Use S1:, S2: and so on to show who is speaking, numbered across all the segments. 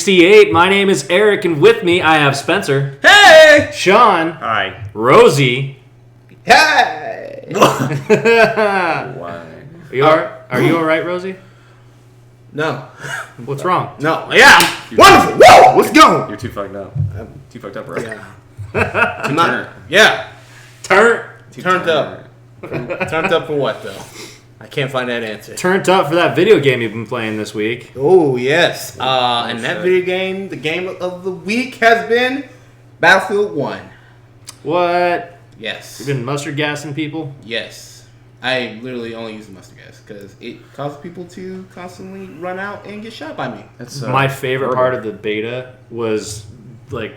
S1: 68. My name is Eric, and with me I have Spencer.
S2: Hey!
S1: Sean.
S3: Hi.
S1: Rosie.
S2: Hey!
S3: Why?
S1: Are you all right, Rosie?
S2: No.
S1: What's wrong?
S2: No. Yeah. Wonderful. Whoa! Let's go.
S3: You're too fucked up. Too fucked up, right?
S2: Yeah. I'm not. Yeah.
S1: Turned
S2: Up. Turned up for what though? I can't find that answer.
S1: Turned up for that video game you've been playing this week.
S2: Oh yes. And that video game, the game of the week has been Battlefield 1.
S1: What?
S2: Yes.
S1: You've been mustard gassing people?
S2: Yes. I literally only use the mustard gas because it causes people to constantly run out and get shot by me.
S3: That's
S1: my favorite part of the beta was like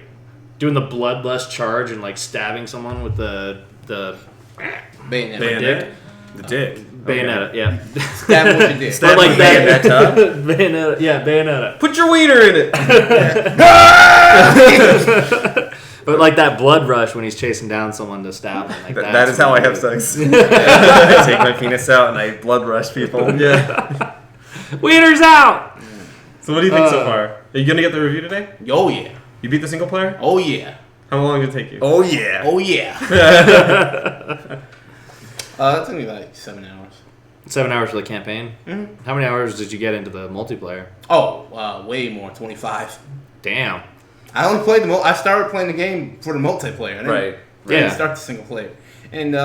S1: doing the bloodlust charge and like stabbing someone with the
S2: Bayonet.
S3: The dick.
S1: Bayonetta, yeah.
S2: Stab him with your dick.
S1: But like that.
S3: Bayonetta?
S1: Bayonetta, yeah, Bayonetta.
S3: Put your wiener in it.
S1: But like that blood rush when he's chasing down someone to stab him. Like
S3: That is how I have sex. I take my penis out and I blood rush people.
S1: Yeah. Wiener's out!
S4: So what do you think so far? Are you gonna get the review today?
S2: Oh yeah.
S4: You beat the single player?
S2: Oh yeah.
S4: How long did it take you?
S3: Oh yeah.
S2: Oh yeah. It took me like 7 hours.
S1: 7 hours for the campaign?
S2: Mm-hmm.
S1: How many hours did you get into the multiplayer?
S2: Oh, way more. 25.
S1: Damn.
S2: I only played I started playing the game for the multiplayer. I didn't start the single player. And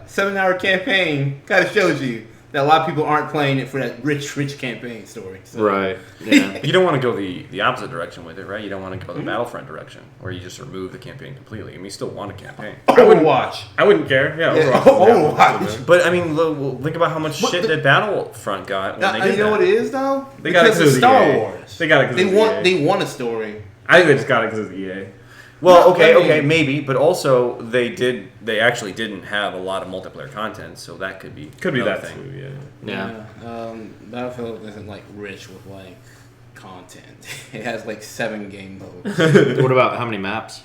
S2: 7 hour campaign kind of shows you that a lot of people aren't playing it for that rich campaign story. So.
S1: Right. Yeah.
S3: You don't want to go the opposite direction with it, right? You don't want to go the Battlefront direction, where you just remove the campaign completely. I mean, you still want a campaign.
S2: Overwatch.
S4: I wouldn't care. Yeah,
S2: Overwatch.
S3: But I mean, think about how much shit that Battlefront got when they did
S2: You know what it is though?
S4: They got it
S2: because it's Star
S4: EA.
S2: Wars.
S4: They got it because
S2: They want a story.
S4: I think they just got it because it's EA.
S3: Well,
S2: No, I mean-
S3: okay, maybe, but also they actually didn't have a lot of multiplayer content, so that could be
S4: that
S3: thing.
S4: too, yeah.
S1: Yeah.
S2: Battlefield isn't like rich with like content. It has like 7 game modes.
S1: What about how many maps?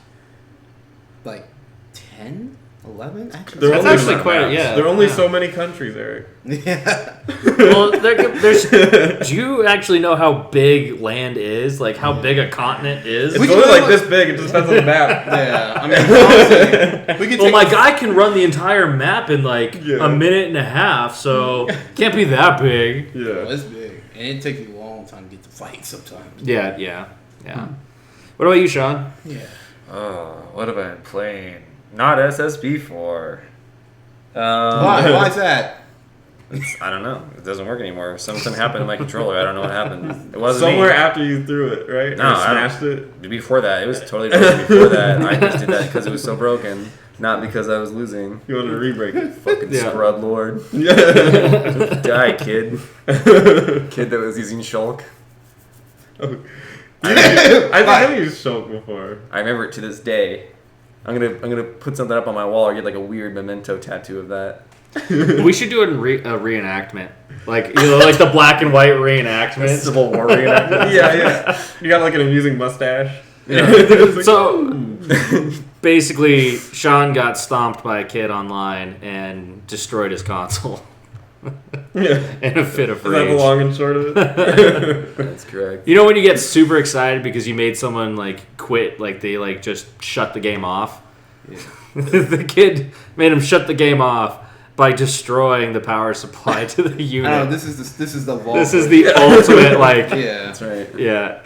S2: Like 10? 11? Actually,
S4: They're
S1: That's
S4: only
S1: actually
S4: maps.
S1: quite yeah.
S4: There are only
S1: yeah.
S4: so many countries, Eric.
S2: Yeah.
S1: Well, do you actually know how big land is? Like how big a continent is?
S4: It's only like this big. It just depends on the map.
S2: Yeah. I mean, honestly, we could
S1: Well, my guy can run the entire map in like a minute and a half, so can't be that big.
S4: Yeah.
S2: Well, it's big, and it takes you a long time to get to fight sometimes.
S1: Yeah. What about you, Sean?
S2: Yeah.
S3: Oh, what have I been playing? Not SSB for.
S2: Why? Why is that?
S3: I don't know. It doesn't work anymore. Something happened to my controller. I don't know what happened. It wasn't
S4: Somewhere
S3: me.
S4: after you threw it, right?
S3: No,
S4: Or
S3: I
S4: smashed it.
S3: Before that, it was totally broken. Before that, I just did that because it was so broken, not because I was losing.
S4: You wanted to re-break it.
S3: Fucking
S1: Yeah.
S3: scrub lord.
S4: Yeah.
S3: Die, kid. Kid that was using Shulk.
S4: I think I've used Shulk before.
S3: I remember it to this day. I'm gonna put something up on my wall or get like a weird memento tattoo of that.
S1: We should do a reenactment, like like the black and white reenactment.
S3: Civil War reenactment.
S4: Yeah. You got like an amusing mustache.
S1: So basically, Sean got stomped by a kid online and destroyed his console.
S4: Yeah.
S1: In a fit of
S4: Is that the
S1: rage.
S4: long and short of it?
S3: That's correct.
S1: You know when you get super excited because you made someone like quit, like they like just shut the game off?
S3: Yeah.
S1: The kid made him shut the game off by destroying the power supply to the unit.
S2: I don't know. This is the vault.
S1: This is the ultimate like
S2: Yeah.
S3: That's right.
S1: yeah.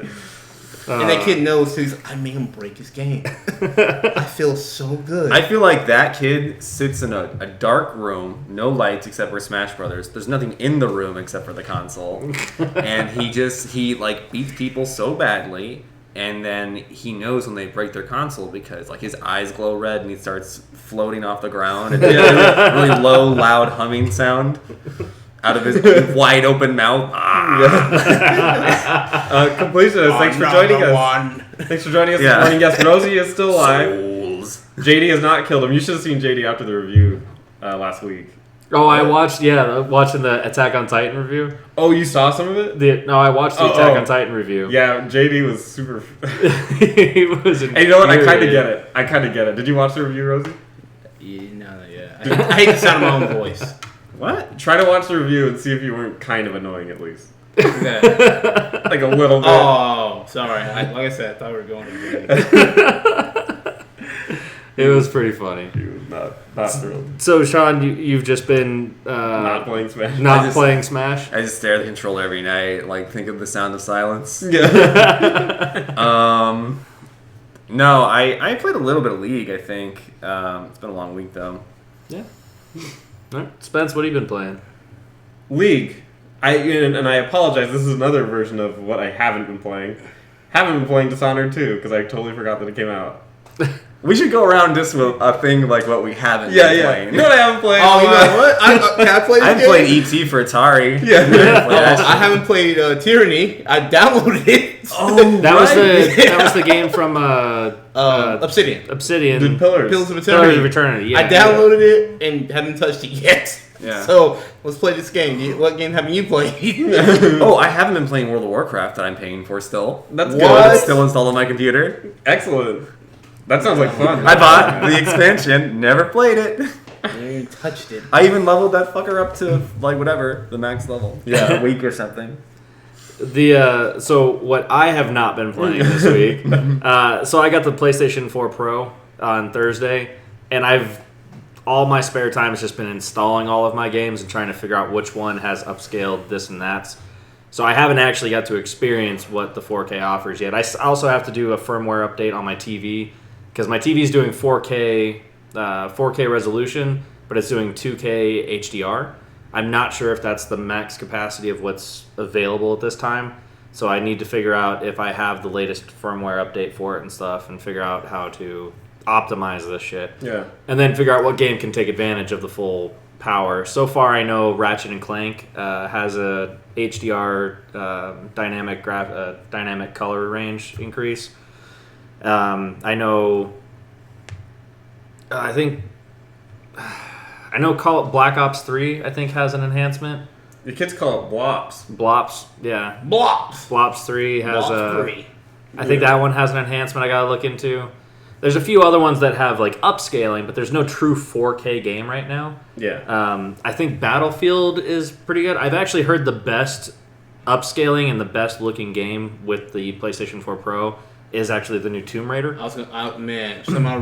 S2: And that kid knows too. I made him break his game. I feel so good.
S3: I feel like that kid sits in a dark room, no lights except for Smash Brothers. There's nothing in the room except for the console, and he like beats people so badly, and then he knows when they break their console because like his eyes glow red and he starts floating off the ground and really low, loud humming sound out of his wide open mouth.
S4: Completionist, thanks for joining us. Thanks for joining us this morning. Yes, Rosie is still alive.
S3: Souls.
S4: JD has not killed him. You should have seen JD after the review last week.
S1: Oh, I watched watching the Attack on Titan review.
S4: Oh, you saw some of it?
S1: I watched the Attack on Titan review.
S4: Yeah, JD was super.
S1: He was.
S4: And you know what? I kind of get it. Did you watch the review, Rosie?
S2: Yeah. I hate the sound of my own voice.
S3: What?
S4: Try to watch the review and see if you weren't kind of annoying at least.
S2: Okay.
S4: Like a little bit.
S2: Oh, sorry. Like I said, I thought we were going to
S1: It was pretty funny.
S4: He was not thrilled.
S1: So, Sean, you've just been
S4: Not playing Smash.
S1: playing Smash?
S3: I just stare at the controller every night, like think of the sound of silence.
S4: Yeah.
S3: No, I played a little bit of League, I think. It's been a long week though.
S1: Yeah. All right. Spence, what have you been playing?
S4: League. And I apologize. This is another version of what I haven't been playing. Haven't been playing Dishonored 2 because I totally forgot that it came out.
S3: We should go around just with a thing like what we haven't been playing.
S4: You know what I haven't played?
S2: Oh, you know what? Can I play this
S3: I haven't
S2: game?
S3: played E.T. for Atari.
S4: Yeah.
S2: I haven't played Tyranny. I downloaded it.
S3: Oh,
S1: That was the game from
S2: Obsidian.
S1: Obsidian.
S4: Did Pillars.
S2: Pillars of
S1: Pillars
S2: Eternity.
S1: of Eternity. Yeah.
S2: I downloaded it and haven't touched it yet.
S3: Yeah.
S2: So let's play this game. What game haven't you played?
S3: Oh, I haven't been playing World of Warcraft that I'm paying for still.
S4: That's
S2: What?
S4: good.
S3: It's still installed on my computer.
S4: Excellent. That sounds like fun.
S3: I bought the expansion, never played it.
S2: You even touched it.
S3: I even leveled that fucker up to like whatever, the max level.
S4: Yeah.
S3: A week or something.
S1: So what I have not been playing this week. So I got the PlayStation 4 Pro on Thursday, and all my spare time has just been installing all of my games and trying to figure out which one has upscaled this and that. So I haven't actually got to experience what the 4K offers yet. I also have to do a firmware update on my TV because my TV is doing 4K resolution, but it's doing 2K HDR. I'm not sure if that's the max capacity of what's available at this time. So I need to figure out if I have the latest firmware update for it and stuff and figure out how to optimize this shit.
S4: Yeah.
S1: And then figure out what game can take advantage of the full power. So far I know Ratchet and Clank has a HDR dynamic color range increase. I know Black Ops 3 I think has an enhancement.
S4: The kids call it Blops.
S1: Blops, yeah.
S2: Blops.
S1: Blops 3 has
S2: Blops 3.
S1: I think that one has an enhancement I gotta look into. There's a few other ones that have like upscaling, but there's no true 4K game right now.
S4: Yeah.
S1: I think Battlefield is pretty good. I've actually heard the best upscaling and the best looking game with the PlayStation 4 Pro is actually the new Tomb Raider.
S2: For some odd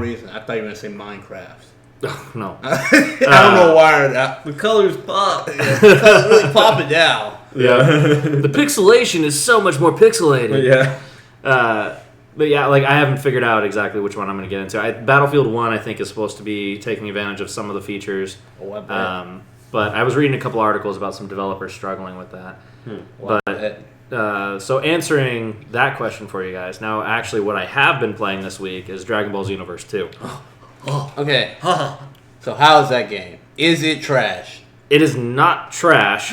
S2: reason, I thought you were going to say Minecraft.
S1: Oh, no.
S2: I don't know why. The colors pop. The colors really pop it down.
S1: Yeah. The pixelation is so much more pixelated.
S4: Yeah.
S1: But yeah, like I haven't figured out exactly which one I'm going to get into. Battlefield 1 I think is supposed to be taking advantage of some of the features.
S2: Oh, I bet.
S1: But I was reading a couple articles about some developers struggling with that. So answering that question for you guys, now actually what I have been playing this week is Dragon Ball Xenoverse 2.
S2: Okay. So how's that game? Is it trash?
S1: It is not trash.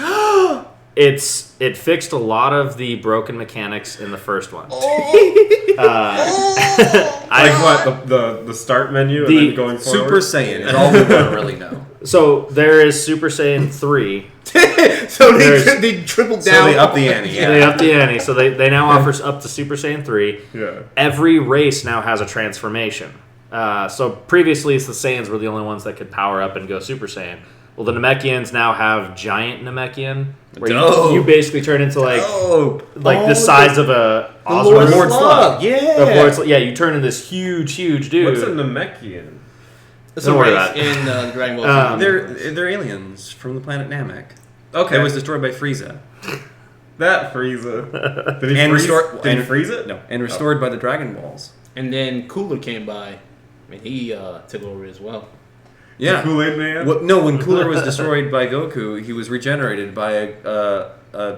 S1: It fixed a lot of the broken mechanics in the first one.
S4: The start menu and then going forward?
S3: Super Saiyan is all we want to really know.
S1: So there is Super Saiyan 3.
S2: So they tripled down.
S3: So they up the ante.
S1: Yeah. They up the ante. So they now offer up to Super Saiyan 3.
S4: Yeah.
S1: Every race now has a transformation. So previously, the Saiyans were the only ones that could power up and go Super Saiyan. Well, the Namekians now have Giant Namekian, where you basically turn into the size of a
S2: Lord Slug. Yeah.
S1: You turn into this huge dude.
S4: What's a Namekian?
S2: Don't worry about it. In Dragon Ball Z.
S3: They're aliens from the planet Namek.
S4: Okay.
S3: It was destroyed by Frieza.
S4: That Frieza. Did he freeze it?
S3: No. And restored by the Dragon Balls.
S2: And then Cooler came by, and he took over as well.
S3: Yeah.
S4: The Kool-Aid Man?
S3: When Cooler was destroyed by Goku, he was regenerated by a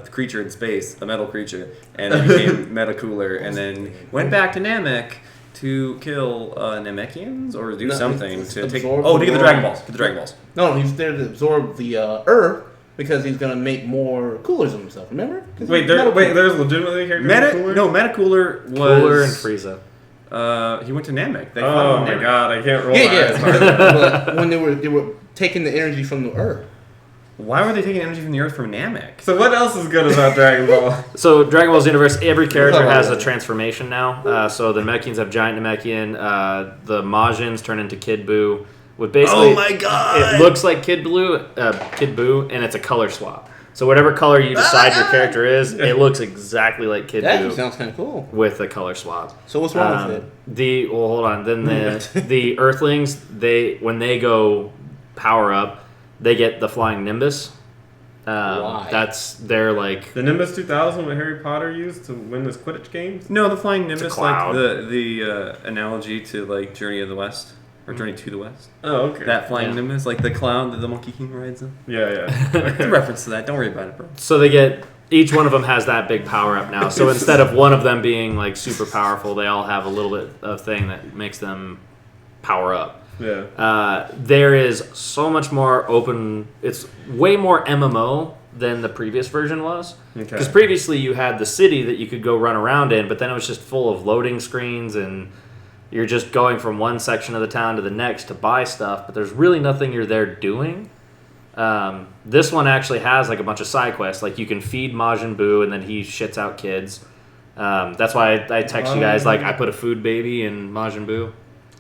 S3: creature in space, a metal creature, and then became Meta Cooler, and then went back to Namek to kill Namekians or do something to get the Dragon Balls. Get the Dragon Balls.
S2: No, he's there to absorb the Earth because he's gonna make more coolers of himself. Remember?
S4: There's legitimately a character Cooler?
S3: No, Meta Cooler was
S1: Cooler and Frieza.
S3: He went to Namek.
S4: Oh my god, I can't roll
S2: But when they were taking the energy from the Earth.
S3: Why were they taking energy from the Earth from Namek?
S4: So what else is good about Dragon Ball?
S1: So Dragon Ball Zooniverse, every character has a transformation now. So the Namekians have Giant Namekian. The Majins turn into Kid Buu. With basically,
S3: oh my god!
S1: It looks like Kid Buu, and it's a color swap. So whatever color you decide your character is, it looks exactly like Kid
S2: That
S1: Buu.
S2: actually sounds kind of cool.
S1: With a color swap.
S2: So what's wrong with it?
S1: Hold on. Then the Earthlings, when they go power up, they get the flying Nimbus.
S2: Why?
S1: That's their like
S4: The Nimbus 2000 what Harry Potter used to win his Quidditch games?
S3: No, the flying Nimbus,
S1: cloud.
S3: like the analogy to like Journey of the West or Journey to the West.
S4: Oh, okay.
S3: That flying Nimbus, like the clown that the Monkey King rides in.
S4: Yeah.
S3: It's a reference to that. Don't worry about it, bro.
S1: So they get each one of them has that big power up now. So instead of one of them being like super powerful, they all have a little bit of thing that makes them power up.
S4: Yeah.
S1: There is so much more open. It's way more MMO than the previous version was. Because previously you had the city that you could go run around in, but then it was just full of loading screens and you're just going from one section of the town to the next to buy stuff, but there's really nothing you're there doing. This one actually has like a bunch of side quests. Like you can feed Majin Buu and then he shits out kids. That's why I text you guys like I put a food baby in Majin Buu.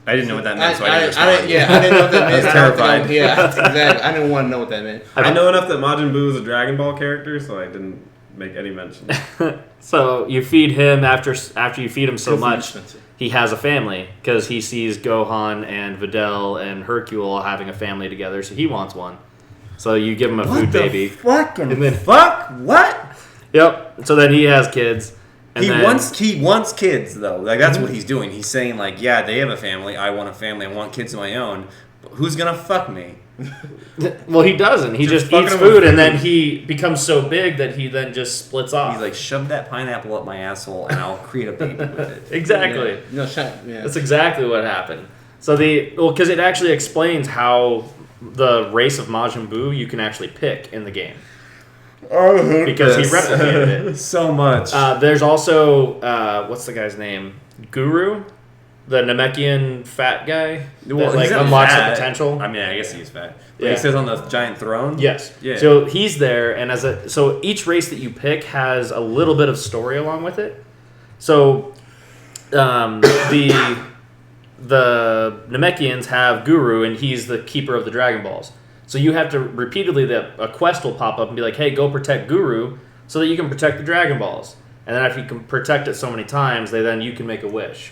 S3: I didn't know what that meant, so I didn't
S2: I didn't know what that meant.
S3: I was terrified.
S2: Yeah, exactly. I didn't want to know what that meant.
S4: I know enough that Majin Buu is a Dragon Ball character, so I didn't make any mention.
S1: So you feed him after you feed him so much,
S2: Expensive.
S1: he has a family because he sees Gohan and Videl and Hercule having a family together, so he wants one. So you give him a food baby.
S3: What?
S1: Yep. So then he has kids. And
S3: He
S1: then,
S3: wants kids though. Like that's what he's doing. He's saying like, yeah, they have a family. I want a family. I want kids of my own. But who's gonna fuck me?
S1: Well, he doesn't. He just
S4: fucking
S1: eats
S4: him with
S1: food, and
S4: food.
S1: then he becomes so big that he then just splits off.
S3: He's like, shove that pineapple up my asshole, and I'll create a baby with it.
S1: exactly.
S2: Yeah. No, yeah.
S1: That's exactly what happened. So because it actually explains how the race of Majin Buu you can actually pick in the game. Because he replicated it.
S3: So much.
S1: There's also what's the guy's name? Guru, the Namekian fat guy that
S3: he's not
S1: unlocks
S3: fat.
S1: the potential.
S3: I mean, I guess he's fat. But
S1: Yeah.
S3: he says on the giant throne.
S1: Yes.
S3: Yeah.
S1: So he's there, and so each race that you pick has a little bit of story along with it. So the Namekians have Guru, and he's the keeper of the Dragon Balls. So you have to repeatedly, a quest will pop up and be like, hey, go protect Guru so that you can protect the Dragon Balls. And then after you can protect it so many times, you can make a wish.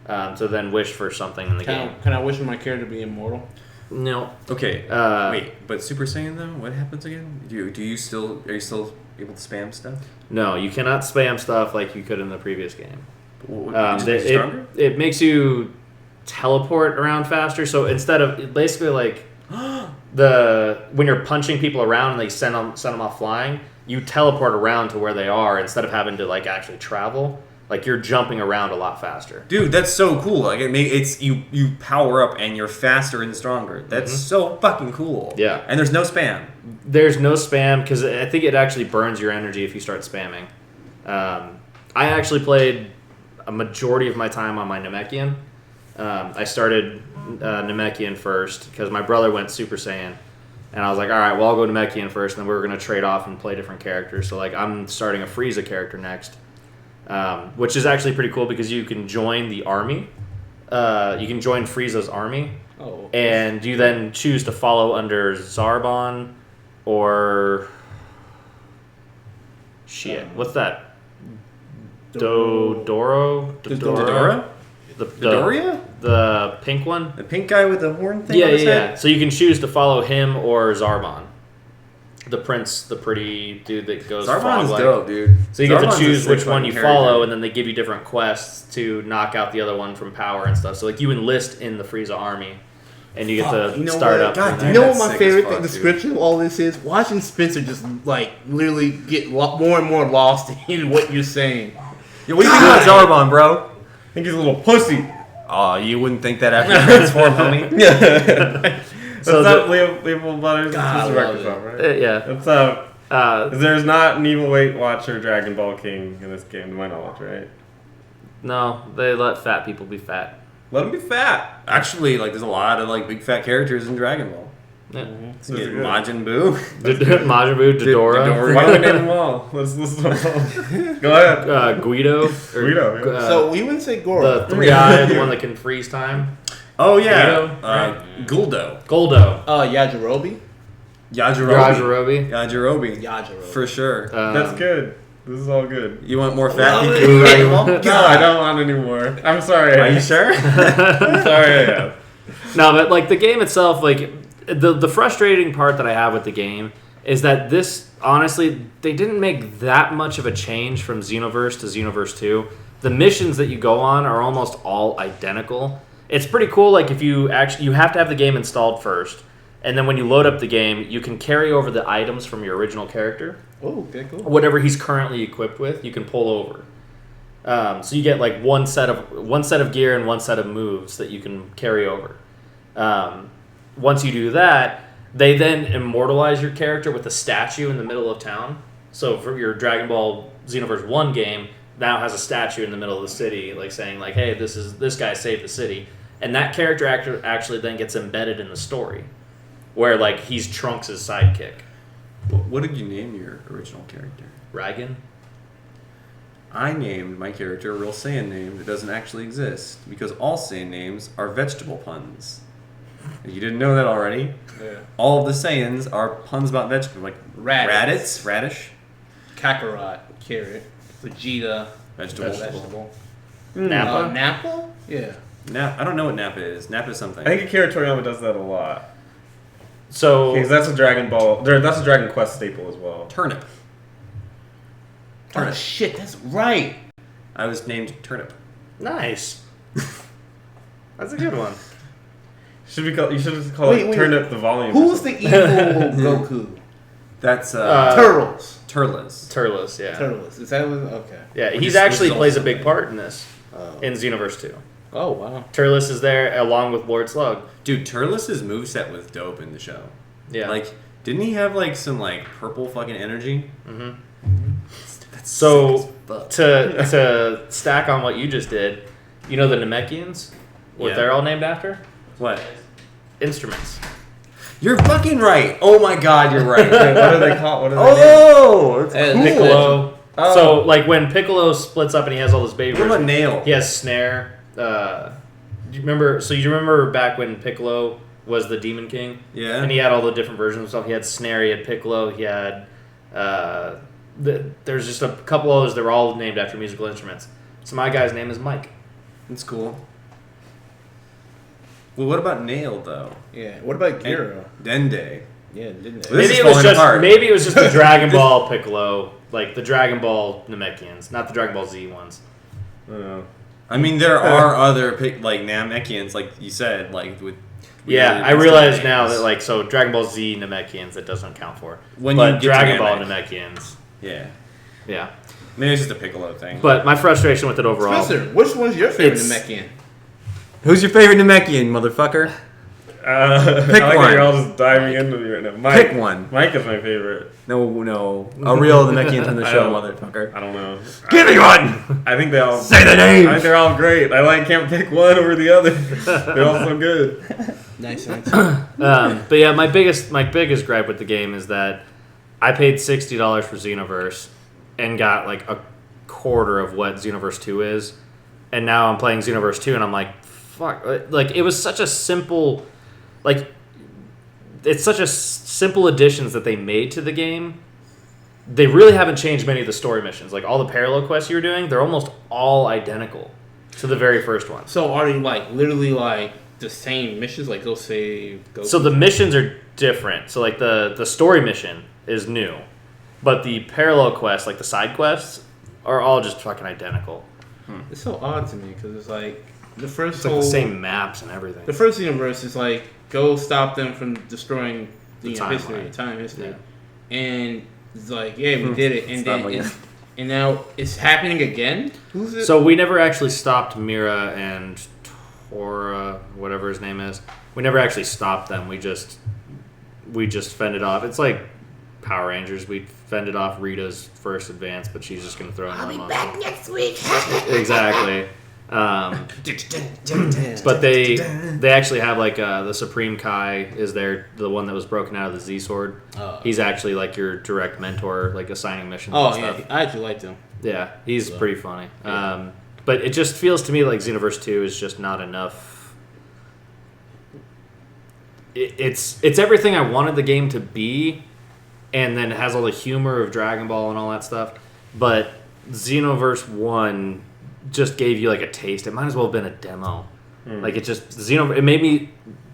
S1: So then wish for something in the game.
S2: Can I wish for my character to be immortal?
S1: No.
S3: Okay. Wait, but Super Saiyan though, what happens again? Are you still able to spam stuff?
S1: No, you cannot spam stuff like you could in the previous game.
S3: Stronger?
S1: It makes you teleport around faster. So instead of basically like when you're punching people around and they send them off flying, you teleport around to where they are instead of having to like actually travel. Like you're jumping around a lot faster.
S3: Dude, that's so cool. Like it's you power up and you're faster and stronger. That's so fucking cool.
S1: Yeah.
S3: And there's no spam.
S1: There's no spam because I think it actually burns your energy if you start spamming. I actually played a majority of my time on my Namekian. I started Namekian first because my brother went Super Saiyan. And I was like, all right, well, I'll go Namekian first, and then we were going to trade off and play different characters. So, like, I'm starting a Frieza character next, which is actually pretty cool because you can join the army. You can join Frieza's army.
S2: Oh.
S1: And you then choose to follow under Zarbon or... Shit, what's that? Dodoro?
S3: Dodora? Dodoria?
S1: The pink one?
S3: The pink guy with the horn thing
S1: Yeah,
S3: on his
S1: yeah.
S3: head?
S1: So you can choose to follow him or Zarbon. The prince, the pretty dude that goes
S3: Zarbon's
S1: frog-like.
S3: dope, dude.
S1: So you get
S3: Zarbon's
S1: to
S3: a
S1: choose
S3: sick
S1: which one
S3: fucking
S1: you
S3: character.
S1: follow, and then they give you different quests to knock out the other one from power and stuff. So like you enlist in the Frieza army, and you get to start up.
S3: God
S1: from
S3: damn.
S1: there.
S2: You know what
S3: That's
S2: my
S3: sick as
S2: favorite
S3: fuck, dude.
S2: description of all this is? Watching Spencer just like literally get more and more lost in what you're saying.
S3: Yeah, what do you think about Zarbon, bro?
S4: I think he's a little pussy.
S3: Oh, you wouldn't think that after you transform, homie?
S4: Yeah.
S1: So
S4: That's not Leopold Butters.
S2: God,
S4: It's
S2: I
S4: his
S2: love
S4: record
S2: it.
S4: song, right?
S1: Yeah.
S4: That's there's not an Evil Weight Watcher Dragon Ball King in this game, to my knowledge, right?
S1: No, they let fat people be fat.
S4: Let him be fat.
S3: Actually, like, there's a lot of like big fat characters in Dragon Ball.
S1: Yeah.
S3: You get Majin Buu.
S1: Majin Buu, Dodora,
S4: Why don't we name them all? Let's list them all. Go ahead.
S1: Guido.
S4: Guido, yeah.
S2: So we wouldn't say Goro.
S1: The three-eyed, the one that can freeze time.
S3: Oh yeah,
S1: Guido,
S3: Guldo.
S1: Goldo.
S2: Yajirobe.
S3: Yajirobe. For sure.
S4: That's good. This is all good.
S3: You want more fat people?
S4: No, I don't want any more. I'm sorry.
S3: Are you sure?
S4: I'm sorry. Yeah.
S1: No, but like the game itself, like the frustrating part that I have with the game is that this, honestly, they didn't make that much of a change from Xenoverse to Xenoverse 2. The missions that you go on are almost all identical. It's pretty cool. Like if you have to have the game installed first, and then when you load up the game, you can carry over the items from your original character.
S2: Oh, okay, cool.
S1: Whatever he's currently equipped with, you can pull over. So you get like one set of gear and one set of moves that you can carry over. Once you do that, they then immortalize your character with a statue in the middle of town. So for your Dragon Ball Xenoverse 1 game, now has a statue in the middle of the city, like saying like, "Hey, this guy saved the city," and that character actually then gets embedded in the story, where like he's Trunks' sidekick.
S3: What did you name your original character?
S1: Ragan.
S3: I named my character a real Saiyan name that doesn't actually exist because all Saiyan names are vegetable puns. You didn't know that already?
S2: Yeah.
S3: All of the Saiyans are puns about vegetables, like
S2: Raditz.
S3: radish,
S2: Kakarot, carrot, Vegeta,
S3: vegetable.
S1: Nappa.
S2: Nappa? Yeah.
S3: I don't know what Nappa is. Nappa is something.
S4: I think Akira Toriyama does that a lot.
S1: So
S4: Because that's a Dragon Ball. That's a Dragon Quest staple as well.
S3: Turnip.
S2: Oh shit, that's right.
S3: I was named Turnip.
S1: nice. That's a good one.
S4: You should just call it Turnip the Volume.
S2: Who was the evil Goku?
S3: That's
S2: Turtles.
S1: Turles, yeah.
S2: Turtles. Is that what? Okay.
S1: Yeah, he's actually plays a big part in this in Xenoverse 2.
S2: Oh wow.
S1: Turles is there along with Lord Slug.
S3: Dude, Turles' moveset was dope in the show.
S1: Yeah.
S3: Like, didn't he have like some like purple fucking energy?
S1: Mm-hmm.
S3: That's
S1: So to stack on what you just did, you know the Namekians? What they're all named after?
S3: What?
S1: Instruments.
S3: You're fucking right. Oh my god, you're right.
S4: Wait, what are they called? What are they
S3: It's cool.
S1: Piccolo.
S4: Oh.
S1: So like when Piccolo splits up and he has all those baby
S3: What about
S1: versions,
S3: Nail?
S1: he has Snare. Do you remember? So you remember back when Piccolo was the Demon King?
S3: Yeah.
S1: And he had all the different versions of stuff. He had Snare. He had Piccolo. He had. There's just a couple others that were all named after musical instruments. So my guy's name is Mike.
S3: That's cool. Well, what about Nail though?
S2: Yeah. What about Gyro?
S3: Dende.
S2: Yeah, didn't they?
S3: This is falling apart.
S1: Maybe it was just the Dragon Ball Piccolo, like the Dragon Ball Namekians, not the Dragon Ball Z ones.
S3: I mean, there are other like Namekians, like you said, like with.
S1: Yeah, I realize now that like so Dragon Ball Z Namekians it doesn't count for.
S3: When
S1: but
S3: you get
S1: Dragon
S3: to
S1: Ball
S3: Namek.
S1: Namekians.
S3: Yeah.
S1: Yeah.
S3: Maybe it's just a Piccolo thing.
S1: But my frustration with it overall.
S2: Spencer, which one's your favorite Namekian?
S3: Who's your favorite Namekian, motherfucker?
S4: Pick I like
S3: one.
S4: How you're all just diving into me right now. Mike,
S3: Pick one.
S4: Mike is my favorite.
S3: No. A real Namekian from the show, motherfucker.
S4: I don't know.
S3: Give me one!
S4: I think they all...
S3: Say the name!
S4: I think they're all great. Can't pick one over the other. They're all so good.
S2: Nice.
S1: But yeah, my biggest gripe with the game is that I paid $60 for Xenoverse and got like a quarter of what Xenoverse 2 is, and now I'm playing Xenoverse 2 and I'm like, fuck! Like it was such a simple, like it's such a simple additions that they made to the game. They really haven't changed many of the story missions. Like all the parallel quests you were doing, they're almost all identical to the very first one.
S2: So are they like literally like the same missions? Like go save.
S1: So the missions are different. So like the story mission is new, but the parallel quests, like the side quests, are all just fucking identical.
S2: It's so odd to me because it's like the first.
S1: It's like the same maps and everything.
S2: The first universe is like go stop them from destroying the time history,
S1: Yeah.
S2: and it's like we did it, and then and now it's happening again. Who's it?
S1: So we never actually stopped Mira and Tora, whatever his name is. We never actually stopped them. We just fended off. It's like Power Rangers. We fended off Rita's first advance, but she's just gonna throw in. I'll be back next week. Exactly. But they actually have like the Supreme Kai is the one that was broken out of the Z Sword. He's actually like your direct mentor, like assigning missions.
S2: Oh
S1: and stuff.
S2: yeah, I actually liked him.
S1: Yeah, he's pretty funny. Yeah. But it just feels to me like Xenoverse 2 is just not enough. it's everything I wanted the game to be, and then it has all the humor of Dragon Ball and all that stuff. But Xenoverse 1 just gave you like a taste. It might as well have been a demo. Like it just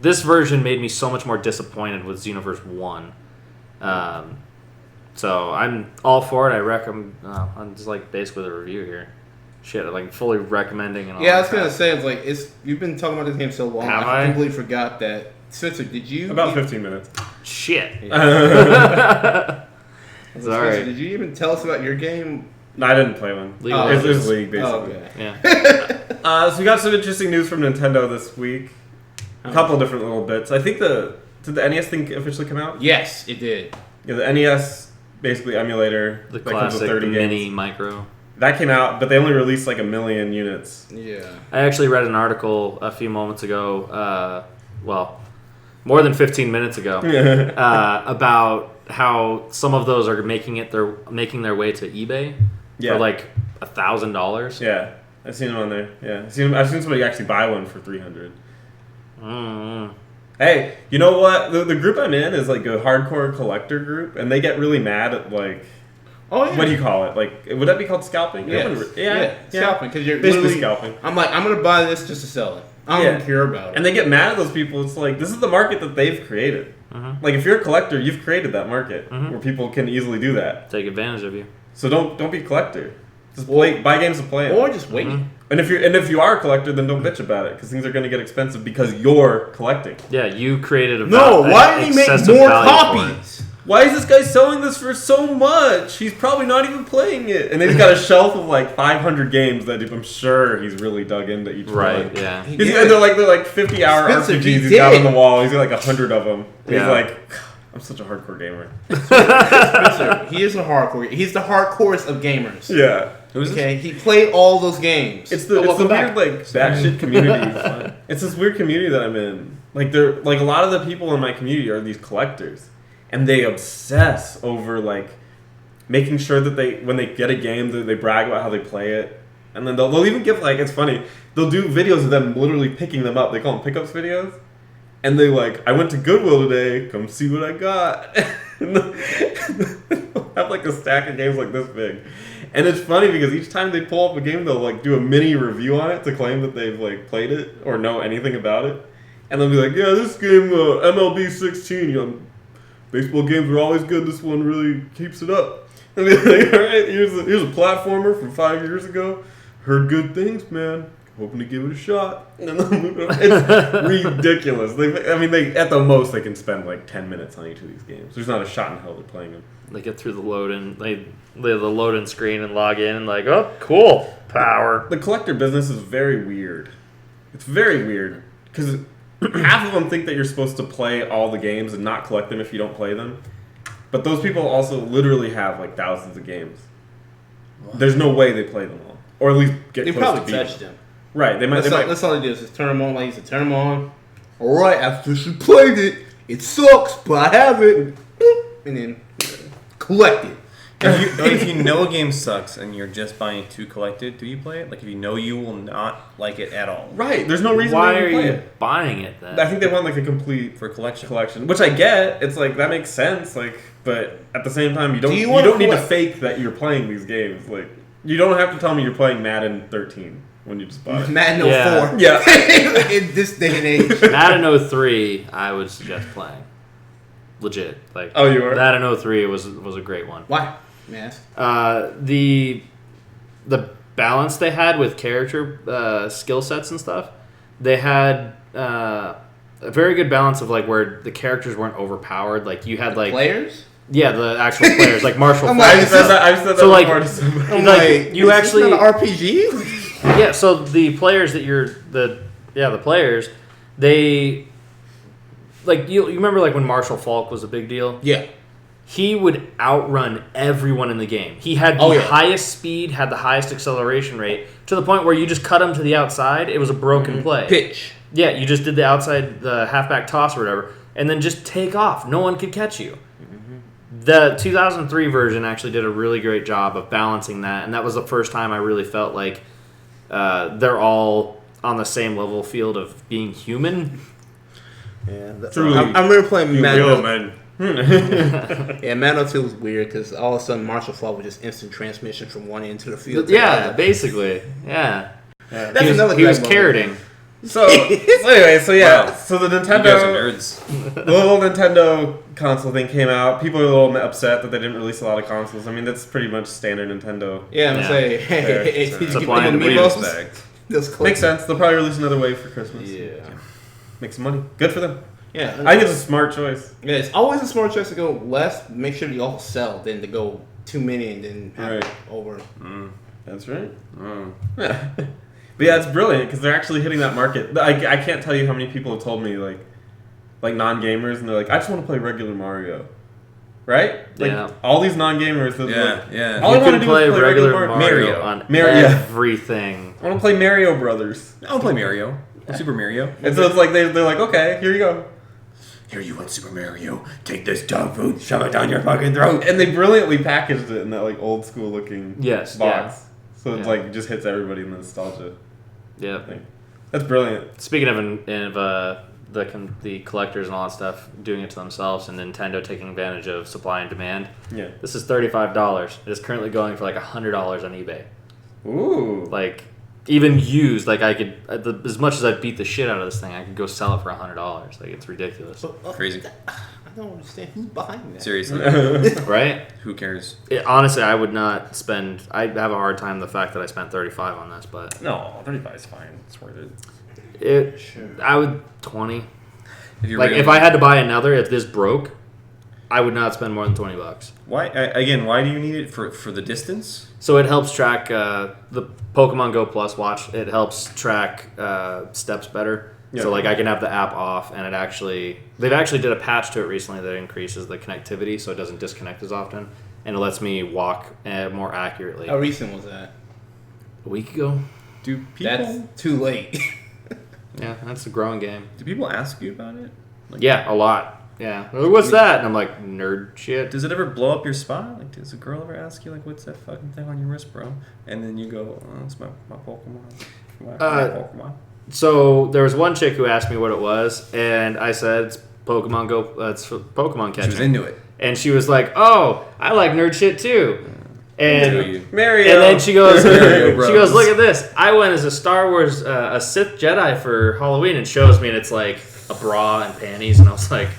S1: this version made me so much more disappointed with Xenoverse 1. So I'm all for it. I recommend. I'm just like basically the review here. Shit, like fully recommending and all.
S2: Yeah, I was gonna say you've been talking about this game so long.
S1: Have
S2: I
S1: I?
S2: completely forgot that. Spencer, did you
S4: About 15 minutes.
S1: Shit.
S2: Spencer,
S1: Sorry.
S2: did you even tell us about your game?
S4: No, I didn't play one.
S1: League
S2: of
S4: It's
S2: Legends.
S4: League, basically.
S2: Oh, okay.
S1: Yeah.
S4: So we got some interesting news from Nintendo this week. A couple of different little bits. I think did the NES thing officially come out?
S2: Yes, it did.
S4: Yeah, the NES basically emulator
S1: The
S4: that comes with
S1: classic
S4: 30
S1: mini
S4: games.
S1: micro.
S4: That came out, but they only released like 1 million units.
S2: Yeah.
S1: I actually read an article a few moments ago. More than 15 minutes ago, about how some of those are making their way to eBay for like $1,000.
S4: Yeah, I've seen them on there. Yeah, I've seen somebody actually buy one for $300.
S1: Mm-hmm.
S4: Hey, you know what? The group I'm in is like a hardcore collector group, and they get really mad at like.
S2: Oh yeah.
S4: What do you call it? Like, would that be called scalping?
S2: Yes.
S4: Yeah,
S2: Scalping, because you're
S4: basically
S2: literally
S4: scalping.
S2: I'm gonna buy this just to sell it. I don't care about it.
S4: And they get mad at those people. It's like, this is the market that they've created.
S1: Mm-hmm.
S4: Like, if you're a collector, you've created that market
S1: Mm-hmm.
S4: where people can easily do that.
S1: Take advantage of you.
S4: So don't be a collector. Just buy games to play them.
S2: Or just wait.
S1: Mm-hmm.
S4: And if you are a collector, then don't bitch about it because things are going to get expensive because you're collecting.
S1: Yeah, you created a
S2: No, why did he make
S1: excessive
S2: more
S1: value for it.
S2: copies?
S4: Why is this guy selling this for so much? He's probably not even playing it. And they've got a shelf of like 500 games that I'm sure he's really dug into each
S1: Right,
S4: one.
S1: yeah.
S2: He
S4: They're
S2: did.
S4: like 50-hour
S2: Spencer,
S4: RPGs
S2: he
S4: he's got
S2: did.
S4: on the wall. He's got like 100 of them. And
S1: Yeah.
S4: he's like, I'm such a hardcore gamer.
S2: Spencer, he is a hardcore. He's the hardcorest of gamers.
S4: Yeah.
S3: Who's
S2: Okay, he played all those games.
S4: It's the
S2: welcome
S4: weird
S2: back.
S4: like batshit community. It's this weird community that I'm in. Like they're like a lot of the people in my community are these collectors, and they obsess over like making sure that when they get a game that they brag about how they play it, and then they'll even give like it's funny. They'll do videos of them literally picking them up. They call them pickups videos, and they like I went to Goodwill today. Come see what I got. And they'll have like a stack of games like this big. And it's funny because each time they pull up a game, they'll like do a mini review on it to claim that they've like played it or know anything about it. And they'll be like, yeah, this game, MLB 16, baseball games are always good. This one really keeps it up. And they'll be like, all right, here's a platformer from 5 years ago. Heard good things, man. Hoping to give it a shot. And it's ridiculous. They at the most they can spend like 10 minutes on each of these games. There's not a shot in hell they're playing them.
S1: They get through the load-in, the load-in screen and log in and like, oh, cool, power.
S4: The collector business is very weird. It's very weird because half of them think that you're supposed to play all the games and not collect them if you don't play them. But those people also literally have like thousands of games. There's no way they play them all, or at least get
S2: They
S4: close
S2: probably
S4: to beat
S2: touched
S4: them.
S2: them.
S4: Right? They might.
S2: That's all they do is just turn them on. Like you said, turn them on. All right, after she played it, it sucks, but I have it, and then collect it.
S3: If you know a game sucks and you're just buying it to collect it, do you play it? Like if you know you will not like it at all
S4: Right? There's no reason
S1: Why
S4: to
S1: are
S4: even play
S1: you
S4: it.
S1: buying it then?
S4: I think they want like a complete
S3: for collection.
S4: which I get. It's like that makes sense. Like, but at the same time, you don't need to fake that you're playing these games. Like, you don't have to tell me you're playing Madden 13 when you just bought it.
S2: Madden 04.
S1: Yeah.
S2: In this day and age.
S1: Madden 03, I would suggest playing. Legit. Like,
S4: Oh, you are?
S1: Madden 03 was a great one.
S2: Why? Yes.
S1: The balance they had with character skill sets and stuff, they had a very good balance of like where the characters weren't overpowered. Like you had like
S2: Players?
S1: yeah, the actual players like Marshall.
S2: I'm
S1: Falk.
S2: like,
S4: I've said that
S1: So, like-
S4: before to somebody.
S2: I'm
S1: like, you
S2: is
S1: actually-
S2: this not an RPG?
S1: Yeah, so the players that the players, they like you remember like when Marshall Falk was a big deal?
S2: Yeah.
S1: He would outrun everyone in the game. He had the highest speed, had the highest acceleration rate, to the point where you just cut him to the outside, it was a broken play.
S2: Pitch.
S1: Yeah, you just did the outside, the halfback toss or whatever, and then just take off. No one could catch you. The 2003 version actually did a really great job of balancing that, and that was the first time I really felt like they're all on the same level field of being human.
S2: Yeah,
S4: Truly.
S2: I remember playing Madden.
S4: man.
S2: Yeah, Madden 2 was weird because all of a sudden martial law was just instant transmission from one end to the field.
S1: Yeah, basically. Yeah.
S2: That's
S1: He
S2: another
S1: was
S2: great
S1: carroting.
S4: So anyway,
S3: Wow.
S4: so the
S3: You guys are
S4: Nintendo,
S3: nerds.
S4: the little Nintendo console thing came out. People are a little upset that they didn't release a lot of consoles. I mean, that's pretty much standard Nintendo.
S2: Yeah, I'm
S1: Yeah.
S2: saying, hey, did you
S1: Supply
S2: get
S1: and
S2: them
S1: demand.
S2: amiibos? Those close.
S4: Makes sense. They'll probably release another wave for Christmas.
S2: Yeah.
S4: Make some money. Good for them.
S2: Yeah.
S4: I think it's a smart choice.
S2: Yeah, it's always a smart choice to go less, make sure you all sell, than to go too many and then have it over.
S4: That's right. Yeah. But yeah, it's brilliant because they're actually hitting that market. I can't tell you how many people have told me like non-gamers, and they're like, I just want to play regular Mario, right? Like,
S1: Yeah.
S4: all these non-gamers. That
S3: Yeah.
S4: All
S1: You
S4: I want to
S1: can
S4: do
S1: play
S4: is play
S1: regular
S4: regular
S1: Mario on
S4: Mario, yeah.
S1: everything.
S4: I want to play Mario Brothers,
S3: I'll play Mario. Super Mario.
S4: and so it's like they're like, okay, here you go.
S3: Here you want Super Mario. Take this dog food, shove it down your fucking throat.
S4: And they brilliantly packaged it in that like old school looking
S1: Yes,
S4: box, so it's
S1: Yeah.
S4: like it just hits everybody in the nostalgia
S1: Yeah.
S4: thing. That's brilliant.
S1: Speaking of the collectors and all that stuff doing it to themselves, and Nintendo taking advantage of supply and demand,
S4: Yeah.
S1: this is $35. It is currently going for like $100 on eBay.
S4: Ooh.
S1: Like, even used, like I could, as much as I beat the shit out of this thing, I could go sell it for $100. Like, it's ridiculous,
S3: Crazy.
S2: I don't understand who's behind that.
S3: Seriously.
S1: right?
S3: Who cares?
S1: Honestly, I would not spend. I have a hard time with the fact that I spent $35 on this, but
S4: No, 35 is fine. It's worth it.
S1: it.
S2: Sure.
S1: I would 20.
S3: If you
S1: Like,
S3: really,
S1: if I had to buy another, if this broke, I would not spend more than $20.
S3: why why do you need it for the distance?
S1: So it helps track the Pokemon Go Plus watch. It helps track steps better.
S4: Yeah.
S1: So like I can have the app off, and they've actually did a patch to it recently that increases the connectivity, so it doesn't disconnect as often, and it lets me walk more accurately.
S2: How recent was that?
S1: A week ago.
S3: Do people
S2: That's too late.
S1: Yeah, that's a growing game.
S3: do people ask you about it? Like,
S1: Yeah, a lot. Yeah. They're like, what's that? And I'm like, nerd shit.
S3: Does it ever blow up your spot? Like, does a girl ever ask you, like, what's that fucking thing on your wrist, bro? And then you go, oh, it's my Pokemon. My Pokemon.
S1: So there was one chick who asked me what it was, and I said it's Pokemon Go. It's Pokemon catching.
S3: She was into it.
S1: And she was like, "Oh, I like nerd shit too." And
S4: Mario.
S1: and then she goes,
S3: Mario
S1: she
S3: Bros.
S1: goes, "Look at this! I went as a Star Wars, a Sith Jedi for Halloween," and shows me, and it's like a bra and panties, and I was like,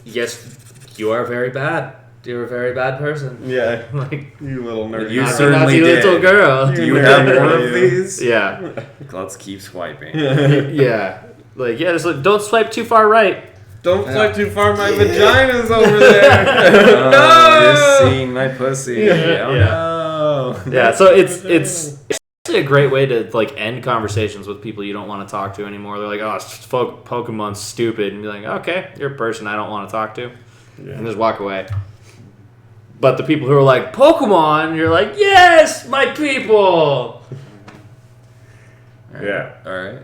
S1: "Yes, you are very bad. You're a very bad person."
S4: Yeah.
S1: Like,
S4: You little nerd.
S3: You
S1: naughty,
S3: certainly
S1: naughty
S3: did.
S1: little girl.
S3: Do you
S4: Yeah.
S3: have one of these?
S1: Yeah,
S3: Let's keep swiping.
S1: yeah. Like, yeah, just like, don't swipe too far right.
S4: Don't swipe too far. My vagina's over there.
S3: Oh, you're seeing my pussy.
S1: Yeah.
S3: Oh, no.
S1: Yeah, so it's actually a great way to like end conversations with people you don't want to talk to anymore. They're like, "Oh, Pokemon's stupid," and you're like, "Okay, you're a person I don't want to talk to," and just walk away. But the people who are like, "Pokemon," you're like, "Yes, my people."
S4: Yeah.
S3: All right.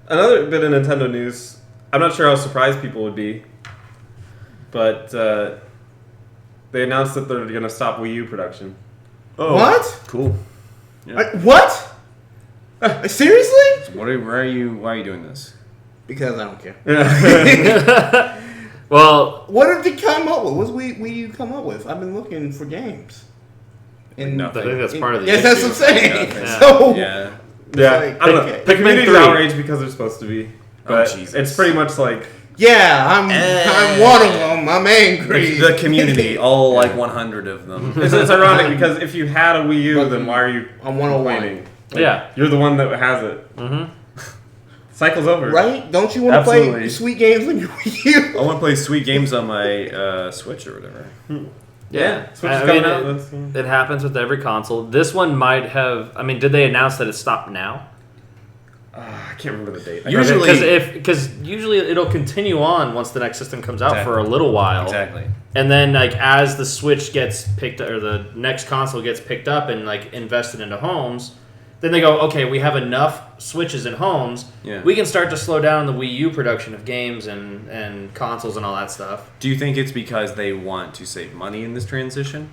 S4: Another bit of Nintendo news. I'm not sure how surprised people would be, but they announced that they're going to stop Wii U production.
S3: Oh.
S2: What?
S3: Cool.
S2: What? Seriously?
S3: Why are you doing this?
S2: Because I don't care.
S1: Well,
S2: What did they come up with? What's Wii U come up with? I've been looking for games. And
S1: I think that's part of the
S2: yes, that's
S1: issue.
S2: what I'm saying.
S3: Yeah.
S2: So
S3: Yeah.
S4: Yeah,
S2: Like,
S4: I don't know.
S2: okay.
S4: The community's
S1: Pikmin 3.
S4: outraged because they're supposed to be, but
S3: Jesus.
S4: it's pretty much like
S2: yeah, I'm one of them. I'm angry.
S3: The community, all like 100 of them.
S4: it's ironic because if you had a Wii U, then why are you
S2: I'm 101.
S4: complaining? Like,
S1: Yeah.
S4: you're the one that has it.
S1: Mm-hmm.
S4: Cycle's over,
S2: Right? Don't you want to play
S4: Absolutely.
S2: sweet games on your Wii
S3: I want to play sweet games on my Switch or whatever.
S1: Yeah.
S4: Switch is
S1: I
S4: coming
S1: mean,
S4: out. That's-
S1: it happens with every console. This one might have. I mean, did they announce that it stopped now?
S4: I can't remember the date.
S3: Usually-
S1: because usually it'll continue on once the next system comes out for a
S3: Exactly.
S1: little while,
S3: Exactly.
S1: and then like as the Switch gets picked or the next console gets picked up and like invested into homes, then they go, okay, we have enough Switches in homes.
S3: Yeah.
S1: We can start to slow down the Wii U production of games and consoles and all that stuff.
S3: Do you think it's because they want to save money in this transition?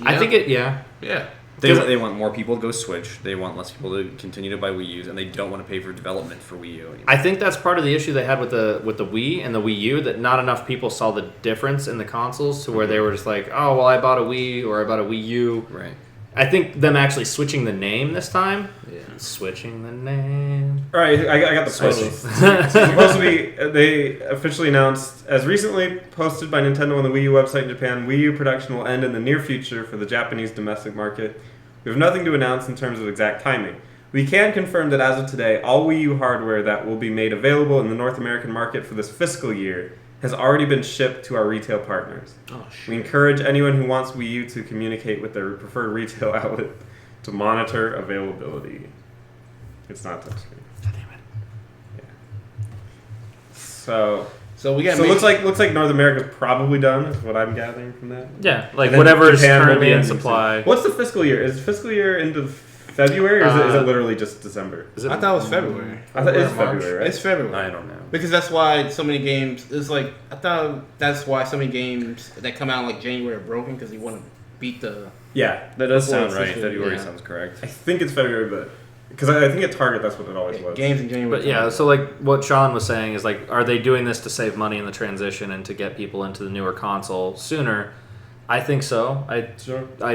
S1: I think it. Yeah.
S2: Yeah.
S3: They want more people to go Switch. They want less people to continue to buy Wii U's, and they don't want to pay for development for Wii U anymore.
S1: I think that's part of the issue they had with the Wii and the Wii U, that not enough people saw the difference in the consoles to where they were just like, oh, well, I bought a Wii or I bought a Wii U.
S3: Right.
S1: I think them actually switching the name this time. Yeah. Switching the name.
S4: All right, I got the post. Supposed to be, they officially announced, as recently posted by Nintendo on the Wii U website in Japan, Wii U production will end in the near future for the Japanese domestic market. We have nothing to announce in terms of exact timing. We can confirm that as of today, all Wii U hardware that will be made available in the North American market for this fiscal year has already been shipped to our retail partners. Oh, shit. We encourage anyone who wants Wii U to communicate with their preferred retail outlet to monitor availability. It's not touchscreen. God damn it. Yeah. So we got. So looks like North America's probably done. Is what I'm gathering from that.
S1: Yeah, like whatever is currently in supply.
S4: What's the fiscal year? Is fiscal year into February, or is it literally just December?
S2: I thought it was February.
S4: I thought it's February, right?
S2: It's February.
S3: I don't know.
S2: Because that's why so many games. It's like I thought that's why so many games that come out in like January are broken because you want to beat the.
S3: Yeah, that does sound right. February sounds correct.
S4: I think it's February, but because I think at Target that's what it always was.
S2: Games in January.
S1: But yeah, so like what Sean was saying is like, are they doing this to save money in the transition and to get people into the newer console sooner? I think so. I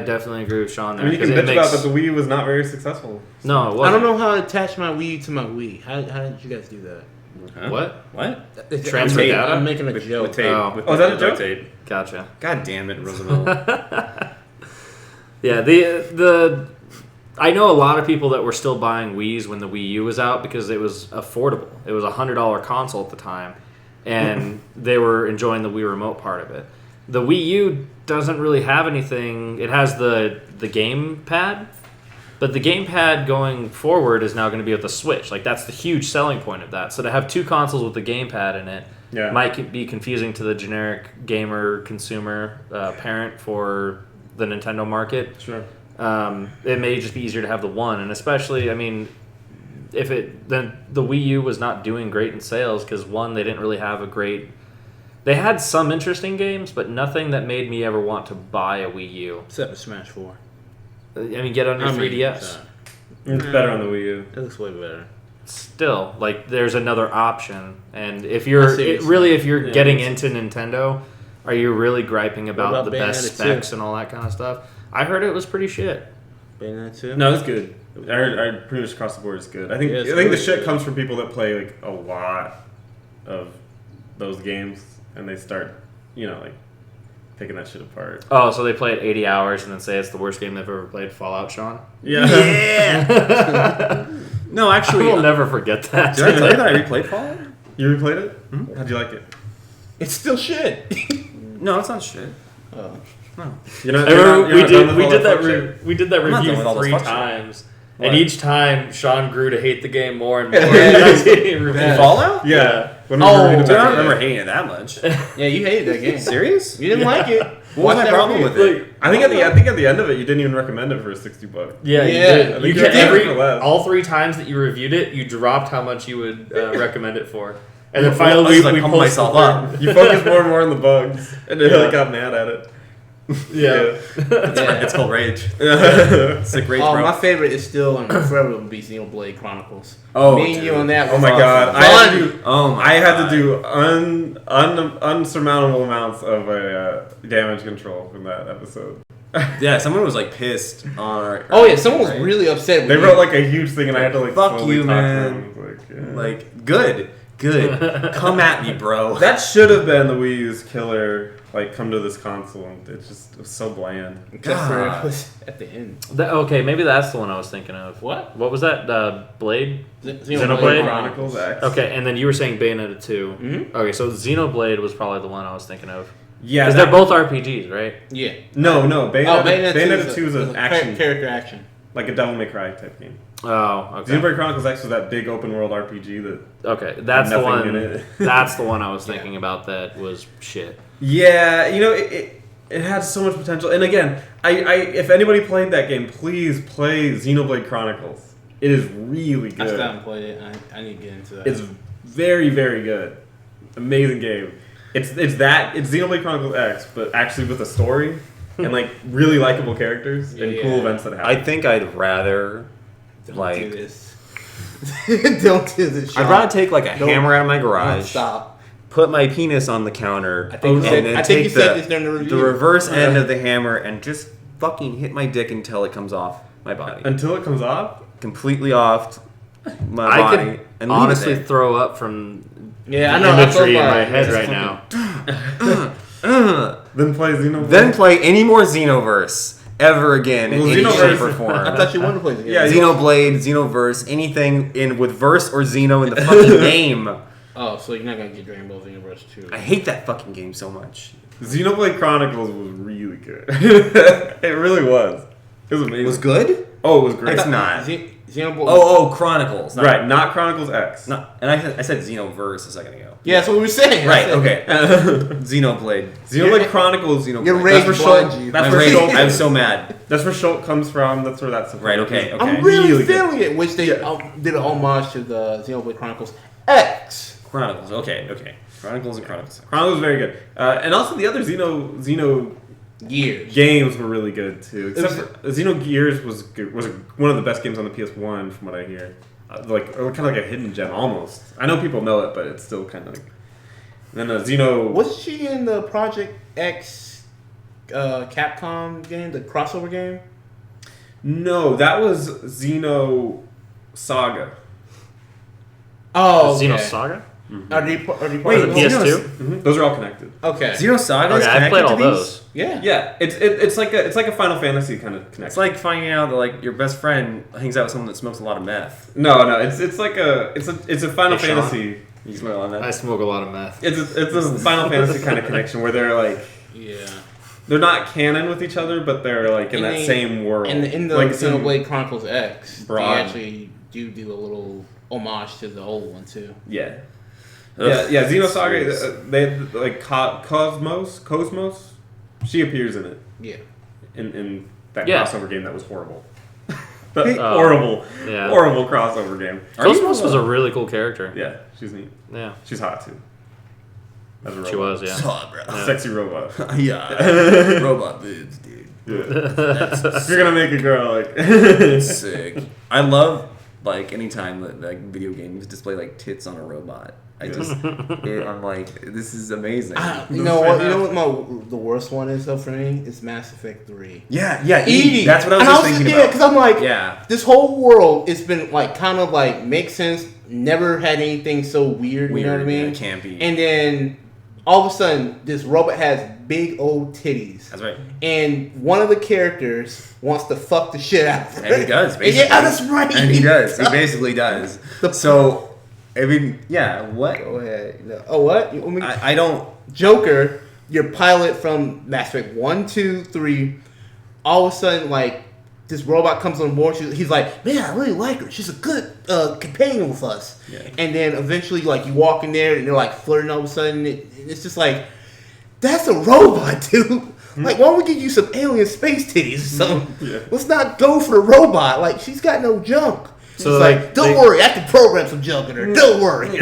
S1: definitely agree with Sean there.
S4: I mean, you can bitch about that the Wii U was not very successful.
S1: No, it wasn't.
S2: I don't know how to attach my Wii to my Wii. How did you guys do that?
S1: Huh? What?
S2: Transfer data? I'm making a joke.
S3: With tape.
S1: Oh,
S4: is that a joke?
S3: Tape.
S1: Gotcha.
S3: God damn it, Roosevelt.
S1: Yeah, the I know a lot of people that were still buying Wiis when the Wii U was out because it was affordable. It was a $100 console at the time, and they were enjoying the Wii Remote part of it. The Wii U doesn't really have anything. It has the gamepad, but the gamepad going forward is now going to be with the Switch. Like, that's the huge selling point of that. So to have two consoles with the gamepad in it might be confusing to the generic gamer consumer parent for the Nintendo market.
S4: Sure.
S1: It may just be easier to have the one, and especially, I mean, if the Wii U was not doing great in sales because one, they didn't really have a great. They had some interesting games, but nothing that made me ever want to buy a Wii U.
S2: Except for Smash 4.
S1: I mean, get on your 3DS.
S4: It's better on the Wii U.
S2: It looks way better.
S1: Still, like, there's another option, and if you're getting into Nintendo, are you really griping about the best specs and all that kind of stuff? I heard it was pretty shit.
S2: Bayonetta 2?
S4: No, it's good. I heard pretty much across the board it's good. I think the shit comes from people that play like a lot of those games and they start, like picking that shit apart.
S1: Oh, so they play it 80 hours and then say it's the worst game they've ever played, Fallout, Sean?
S4: Yeah.
S1: Yeah.
S3: No, actually,
S1: I will never forget that.
S3: Did I tell you that I replayed Fallout?
S4: You replayed it? Mm-hmm. How'd you like it?
S2: It's still shit.
S3: No, it's not shit.
S2: Oh.
S3: No.
S1: We did that review 3 times. What? And each time, Sean grew to hate the game more and more.
S3: Fallout?
S4: Yeah.
S3: I don't remember hating it that much.
S2: Yeah, you hated that game.
S3: Serious?
S2: You didn't like it.
S3: What was my problem with it?
S4: I think at the end of it, you didn't even recommend it for $60.
S1: Yeah, you did. All 3 times that you reviewed it, you dropped how much you would recommend it for. And then finally, we pulled myself up.
S4: You focused more and more on the bugs, and then got mad at it.
S1: Yeah.
S3: It's called Rage. Sick Rage, bro.
S2: My favorite is still forever will be Xenoblade Chronicles.
S3: Oh,
S2: me and you on that.
S4: Oh my god! I had to do unsurmountable amounts of damage control from that episode.
S3: Yeah, someone was like pissed on.
S2: Someone was really upset.
S4: They wrote like a huge thing, and I had to like
S3: fuck you,
S4: talk
S3: man.
S4: to them.
S3: Like good. Come at me, bro.
S4: That should have been the Wii U's killer. Like, come to this console, and it was so bland.
S2: Except for it was at the end.
S1: Okay, maybe that's the one I was thinking of.
S2: What?
S1: What was that? Blade?
S2: Xenoblade
S4: Chronicles X.
S1: Okay, and then you were saying Bayonetta 2.
S2: Mm-hmm.
S1: Okay, so Xenoblade was probably the one I was thinking of.
S4: Yeah.
S1: Because they're both RPGs, right?
S2: Yeah.
S4: No. Bayonetta 2 is an action.
S2: Character action.
S4: Like a Devil May Cry type game.
S1: Oh, okay.
S4: Xenoblade Chronicles X was that big open world RPG that.
S1: Okay, that's the one. That's the one I was thinking about. That was shit.
S4: Yeah, it had so much potential. And again, I if anybody played that game, please play Xenoblade Chronicles. It is really good.
S2: I still haven't played it. I need to get into that.
S4: It's very, very good. Amazing game. It's Xenoblade Chronicles X, but actually with a story. and like really likable characters and cool events that happen.
S3: I think I'd rather
S2: Don't do this. Don't do this. Sean.
S3: I'd rather take like a hammer out of my garage.
S2: Stop.
S3: Put my penis on the counter.
S2: I think you said this during the review.
S3: The reverse end of the hammer and just fucking hit my dick until it comes off my body.
S4: Until it comes off?
S3: Completely off my
S1: I
S3: body.
S1: could
S3: And
S1: honestly throw up from
S2: I
S1: the
S2: know.
S1: imagery in my head right now.
S4: Then play Xenoblade.
S3: Then play any more Xenoverse ever again in any shape or form.
S2: I thought you wanted to play Xenoblade.
S4: Yeah,
S3: Xenoblade, Xenoverse, anything in with verse or Xeno in the fucking game.
S2: Oh, so you're not gonna get Dragon Ball Xenoverse 2.
S3: I hate that fucking game so much.
S4: Xenoblade Chronicles was really good. It really was. It was amazing.
S3: It was good?
S4: Oh, it was great.
S3: It's not.
S2: Xenoblade.
S3: Oh, Chronicles.
S4: Right, not Chronicles X.
S3: No, and I said Xenoverse a second ago.
S2: Yeah, that's what we were saying.
S3: Right, okay. Xenoblade.
S4: Xenoblade Chronicles, Xenoblade.
S2: Your rage
S4: That's where
S2: blind
S4: Shulk,
S2: you.
S4: that's
S3: My
S4: where
S3: rage,
S4: Shulk,
S3: I'm so mad.
S4: that's where Shulk comes from. That's where that's
S3: Right, okay.
S2: I'm really
S4: Really good.
S2: feeling it, which they did an homage to the Xenoblade Chronicles X.
S3: Chronicles, okay. Chronicles and Chronicles.
S4: Chronicles was very good. And also the other Xeno
S2: Years.
S4: games were really good too. Except
S2: It
S4: for Xenogears was one of the best games on the PS1 from what I hear. Or kind of like a hidden gem almost. I know people know it, but it's still kind of like. And then Xeno.
S2: Wasn't she in the Project X Capcom game, the crossover game?
S4: No, that was Xeno Saga.
S2: Oh,
S1: Xenosaga?
S2: Are they part
S1: Wait,
S2: of the
S1: PS2?
S4: Mm-hmm. Those are all connected.
S2: Okay.
S3: Xenosaga is
S1: Okay, I
S3: connected
S1: played all
S3: to these?
S1: those.
S2: Yeah.
S4: Yeah, it's like a Final Fantasy kind of connection.
S3: It's like finding out that like your best friend hangs out with someone that smokes a lot of meth.
S4: No, it's like it's a Final
S1: Hey, Sean.
S4: Fantasy.
S3: You smoke a lot of
S1: I
S3: meth?
S1: smoke a lot of meth.
S4: It's a Final Fantasy kind of connection where they're like
S2: Yeah.
S4: they're not canon with each other, but they're like in that same world.
S2: And in the
S4: like some-
S2: Xenoblade Chronicles X, they
S4: broad-
S2: actually do a little homage to the old one too.
S4: Yeah.
S3: Ugh.
S4: Yeah, Xenosaga, they like Cosmos, she appears in it
S2: Yeah.
S4: in that
S1: Yeah.
S4: crossover game that was horrible.
S1: Oh.
S4: Horrible crossover game.
S1: Cosmos was a really cool character.
S4: Yeah, she's neat.
S1: Yeah.
S4: She's hot too. As a robot.
S1: She was, yeah.
S3: Saw, bro.
S1: Yeah.
S4: Sexy robot.
S3: Yeah. Robot boobs, dude.
S4: Yeah. If you're gonna make a girl like
S3: Sick. I love like anytime that like video games display like tits on a robot. I just I'm like, this is amazing.
S2: You know what? You know what the worst one is though for me? It's Mass Effect 3.
S3: Yeah,
S2: Edie.
S3: That's what I was
S2: And
S3: just thinking about.
S2: because I'm like,
S3: Yeah.
S2: this whole world, it's been like kind of like makes sense. Never had anything so weird. You know what I mean?
S3: Yeah, it can't be.
S2: And then all of a sudden, this robot has big old titties.
S3: That's right.
S2: And one of the characters wants to fuck the shit out of her.
S3: And he does,
S2: And
S3: basically.
S2: yeah, that's right.
S3: And he does. He basically does. So, I mean, yeah, what?
S2: Go ahead. No. Oh, what? You want me-
S3: I don't...
S2: Joker, your pilot from Mass Effect 1, 2, 3, all of a sudden, like, this robot comes on board. He's like, man, I really like her. She's a good companion with us.
S3: Yeah.
S2: And then eventually, like, you walk in there and they're like flirting all of a sudden. It's just like, that's a robot, dude. Like, why don't we give you some alien space titties or something?
S4: Yeah.
S2: Let's not go for the robot. Like, she's got no junk.
S1: So,
S2: It's
S1: like,
S2: don't worry, I can program some junk in her. Don't worry. And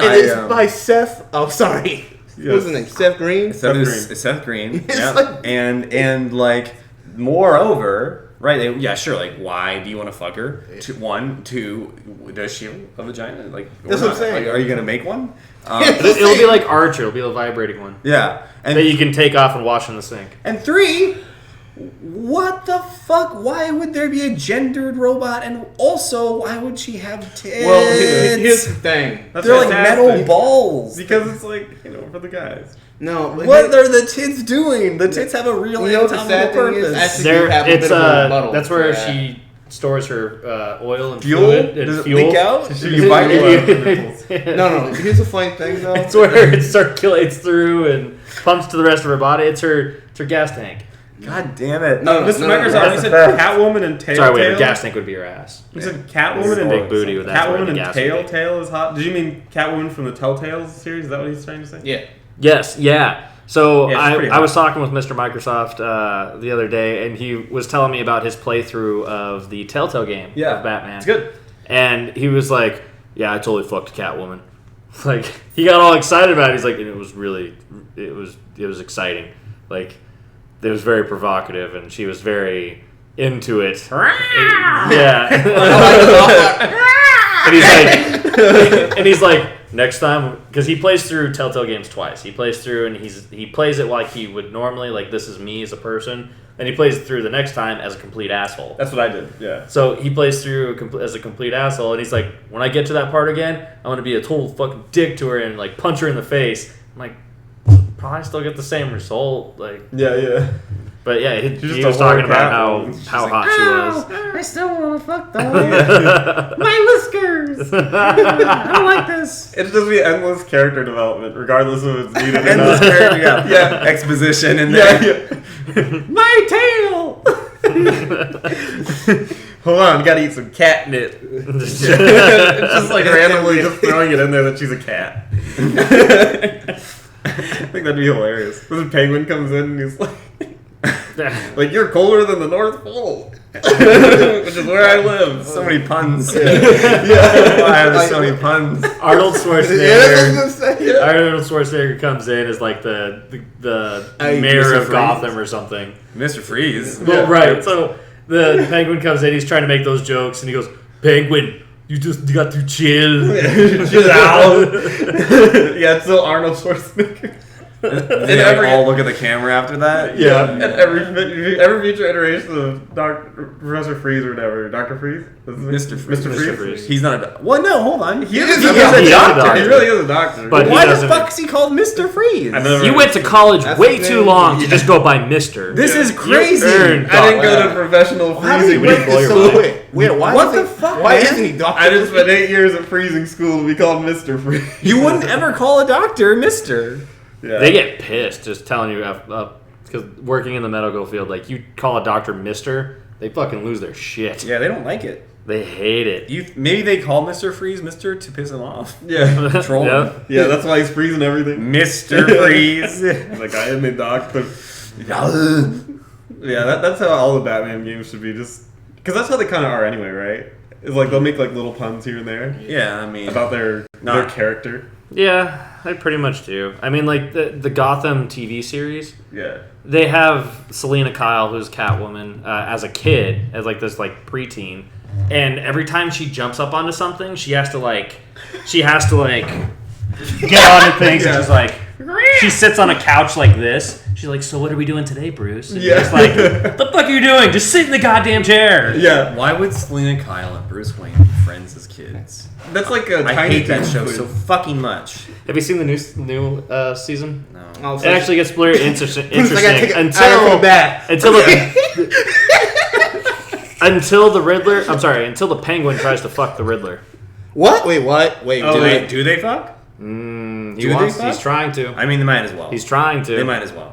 S2: it's by Seth. Oh, sorry.
S4: Yes.
S2: What's his name? Seth Green.
S3: Seth Green.
S2: It's
S3: Yeah.
S2: like-
S3: And like, moreover, right? Sure. Like, why do you want to fuck her? One, two. Does she have a vagina? Like,
S2: That's
S3: or
S2: what I'm
S3: not?
S2: saying.
S3: Like, are you gonna make one?
S1: It'll be like Archer. It'll be a vibrating one
S3: Yeah.
S1: that you can take off and wash in the sink.
S3: And three, what the fuck? Why would there be a gendered robot? And also, why would she have tits?
S2: Well, here's the thing.
S4: That's
S3: They're like
S4: fantastic.
S3: metal balls.
S4: Because it's like, for the guys.
S2: No, but
S3: What are the tits doing? The tits have a real
S2: You know what the sad
S3: anatomical
S2: thing is?
S3: purpose.
S2: Actually, you have a bit of a rebuttal
S1: That's where
S2: for that.
S1: she stores her oil and
S3: Fuel?
S1: fluid and
S3: Does it
S1: fuel.
S3: leak out?
S4: You bite it.
S2: No. Here's the funny thing, though.
S1: It's where it circulates through and pumps to the rest of her body. It's her gas tank.
S3: God damn it.
S2: No,
S4: Mr.
S2: no,
S4: Microsoft, you said Catwoman and Telltale.
S1: Sorry, wait. Her gas tank would be her ass.
S4: You said
S1: It's
S4: Catwoman
S1: a
S4: and
S1: big booty with that.
S4: Catwoman and
S1: gas would be.
S4: Telltale is hot. Did you mean Catwoman from the Telltale series? Is that what he's trying to say?
S2: Yeah.
S1: Yes, yeah. So
S4: Yeah, it's pretty
S1: I
S4: hot.
S1: was talking with Mr. Microsoft the other day, and he was telling me about his playthrough of the Telltale game of Batman.
S4: It's good.
S1: And he was like, "Yeah, I totally fucked Catwoman." Like he got all excited about it. He's like, and it was exciting. Like it was very provocative, and she was very into it. Yeah. and he's like, next time, because he plays through Telltale games twice. He plays through and he plays it like he would normally, like this is me as a person. And he plays through the next time as a complete asshole.
S4: That's what I did, yeah.
S1: So he plays through as a complete asshole, and he's like, when I get to that part again, I'm going to be a total fucking dick to her and like punch her in the face. I'm like, probably still get the same result. Like,
S4: yeah.
S1: But yeah, he was talking about how hot she was.
S3: I still want to fuck though. My whiskers. I don't like this.
S4: It's just be endless character development, regardless of if it's needed or not.
S3: Endless character, yeah. Exposition in there. My tail.
S4: Hold on, gotta eat some catnip. It's just like randomly just throwing it in there that she's a cat. I think that'd be hilarious. This penguin comes in and he's like you're colder than the North Pole, which is where I live.
S3: So many puns.
S4: Why are there so many puns?
S1: Arnold Schwarzenegger comes in as like the mayor
S3: Mr.
S1: of Gotham or something.
S3: Mr. Freeze.
S1: Well, right. So the Penguin comes in. He's trying to make those jokes, and he goes, "Penguin, you got to chill,
S4: chill out." Yeah, it's still Arnold Schwarzenegger.
S3: They all look at the camera after that.
S4: Yeah, and every future iteration of Professor Freeze or whatever, Dr. Freeze,
S3: Mr.
S4: Freeze.
S3: He's not a. Well, no, hold on.
S4: He is a doctor. He really is a doctor.
S1: But
S3: why the fuck is he called Mr. Freeze?
S1: You went to college way too long to just go by Mister.
S3: This is crazy.
S4: I didn't go to professional freezing.
S3: What the fuck?
S2: Why isn't he doctor?
S4: I just spent 8 years at freezing school to be called Mr. Freeze.
S3: You wouldn't ever call a doctor Mister.
S1: Yeah. They get pissed just telling you, because working in the medical field, like you call a doctor Mister, they fucking lose their shit.
S3: Yeah, they don't like it.
S1: They hate it.
S3: Maybe they call Mr. Freeze Mister to piss him off.
S4: Yeah.
S3: Troll him.
S4: Yeah, that's why he's freezing everything.
S3: Mr. Freeze.
S4: Like, I am a doctor. Yeah, that's how all the Batman games should be. Just because that's how they kind of are anyway, right? It's like they'll make like little puns here and there.
S3: Yeah, I mean
S4: about their character.
S1: Yeah, they pretty much do. I mean, like the Gotham TV series.
S4: Yeah.
S1: They have Selena Kyle, who's Catwoman, as a kid, as like this like preteen, and every time she jumps up onto something, she has to get onto things, and she's like, she sits on a couch like this. She's like, so what are we doing today, Bruce? And yeah. She's like, what the fuck are you doing? Just sit in the goddamn chair.
S4: Yeah.
S3: Why would Selena Kyle and Bruce Wayne be friends as kids?
S4: That's like a
S3: I
S4: tiny
S3: hate that show so fucking much.
S1: Have you seen the new season?
S3: No.
S1: It actually gets very interesting until the Riddler. I'm sorry, until the Penguin tries to fuck the Riddler.
S2: What? Wait, what? Wait,
S3: do they fuck?
S1: He's trying to.
S3: I mean, they might as well.
S1: He's trying to.
S3: They might as well.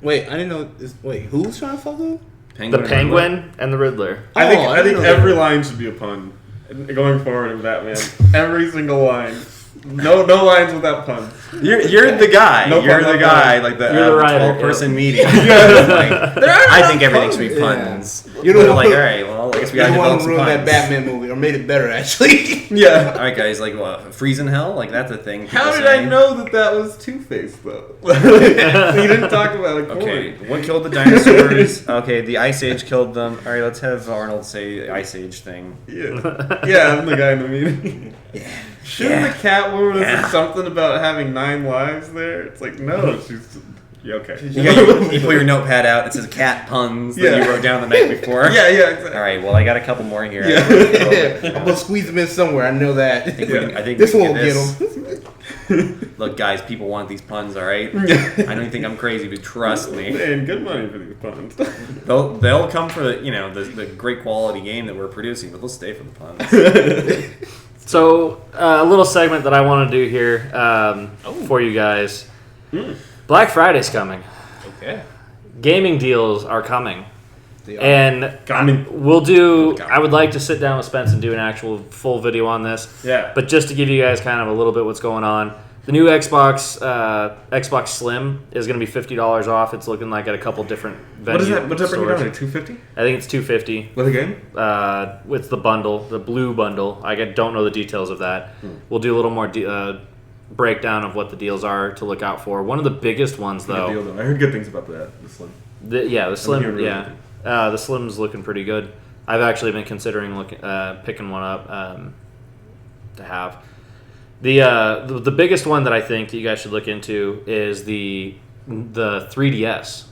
S2: Wait, I didn't know. Wait, who's trying to fuck who?
S1: The Penguin and the Riddler.
S4: I think every line should be a pun. Going forward in Batman, every single line. No lines without puns.
S3: You're the guy. You're the guy. Like the 12-person meeting. I think everything should be puns.
S2: You know,
S3: like, all right, well, I guess we got to develop some puns.
S2: That Batman movie, or made it better actually.
S4: Yeah.
S3: All right, guys. Like, what? Freeze in hell? Like that's a thing.
S4: How did I know that was Two-Face though? You didn't talk about it.
S3: Okay. What killed the dinosaurs? Okay, the Ice Age killed them. All right, let's have Arnold say Ice Age thing.
S4: Yeah, I'm the guy in the meeting. Yeah. Shouldn't the Catwoman have said something about having 9 lives there? It's like, no, she's... Yeah, okay.
S3: You pull your notepad out. It says cat puns that you wrote down the night before.
S4: Yeah, exactly.
S3: All right, well, I got a couple more here.
S2: Yeah. I'm going to squeeze them in somewhere. I know that.
S3: I think
S2: this one will get them.
S3: Look, guys, people want these puns, all right? I don't think I'm crazy, but trust me.
S4: Paying good money for these puns.
S3: They'll come for the great quality game that we're producing, but they'll stay for the puns.
S1: So, a little segment that I want to do here for you guys. Black Friday's coming.
S2: Okay.
S1: Gaming deals are coming.
S2: They are.
S1: And we'll do... I would like to sit down with Spence and do an actual full video on this.
S4: Yeah.
S1: But just to give you guys kind of a little bit what's going on, the new Xbox Slim is going to be $50 off. It's looking like at a couple different venues.
S4: What's that bring it down to? $250?
S1: I think it's $250.
S4: With a game?
S1: With the bundle, the blue bundle. I don't know the details of that. We'll do a little more breakdown of what the deals are to look out for. One of the biggest ones, though.
S4: I heard good things about that. This one.
S1: The Slim. Yeah, the Slim's looking pretty good. I've actually been considering picking one up to have. The biggest one that I think that you guys should look into is the 3DS.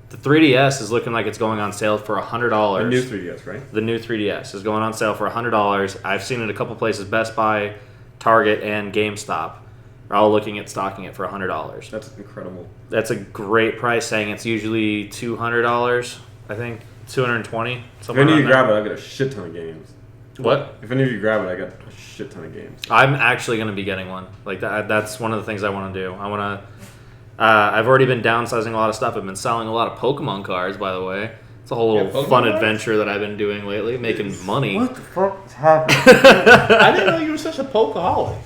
S1: The 3DS is looking like it's going on sale for $100.
S4: The new 3DS, right?
S1: The new 3DS is going on sale for $100. I've seen it a couple places: Best Buy, Target, and GameStop are all looking at stocking it for $100.
S4: That's incredible.
S1: That's a great price. Saying it's usually $200. I think $220.
S4: If any of you grab it, I got a shit ton of games.
S1: What?
S4: If any of you grab it, I got a shit ton of games.
S1: I'm actually going to be getting one. Like that's one of the things I want to do. I want to. I've already been downsizing a lot of stuff. I've been selling a lot of Pokemon cards, by the way. It's a whole little fun adventure that I've been doing lately, making money.
S2: What the fuck is happening? I didn't know you were such a Pokaholic.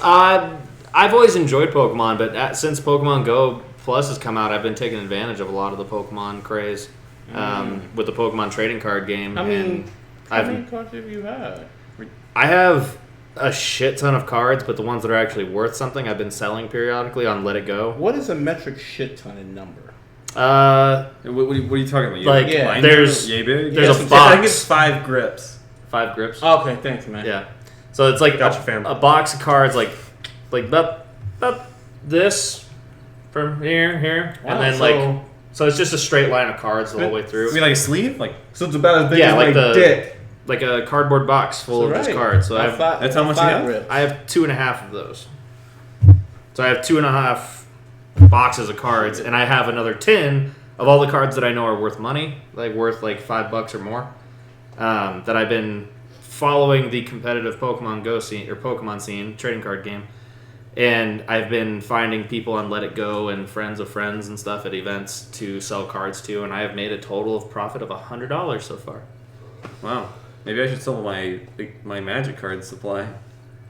S1: I've always enjoyed Pokemon, but since Pokemon Go Plus has come out, I've been taking advantage of a lot of the Pokemon craze with the Pokemon trading card game.
S2: How many cards have you had?
S1: I have a shit ton of cards, but the ones that are actually worth something, I've been selling periodically on Let It Go.
S2: What is a metric shit ton in number?
S3: What are you talking about?
S1: Like, there's a box.
S4: I think it's 5 grips.
S1: 5 grips.
S2: Oh, okay, thanks, man.
S1: Yeah. So it's like
S4: Gotcha,
S1: a box of cards, like this from here,
S2: Wow,
S1: and then so it's just a straight line of cards the whole way through.
S3: You mean like a sleeve?
S4: So it's about as big as my dick.
S1: Like a cardboard box full of just cards. So
S3: that's how much you have?
S2: Rips.
S1: I have 2.5 of those. So I have 2.5 boxes of cards, and I have another 10 of all the cards that I know are worth money, like worth like $5 or more. That I've been following the competitive Pokemon Go scene or Pokemon scene trading card game, and I've been finding people on Let It Go and friends of friends and stuff at events to sell cards to, and I have made a total of profit of $100 so far.
S3: Wow. Maybe I should sell my Magic card supply.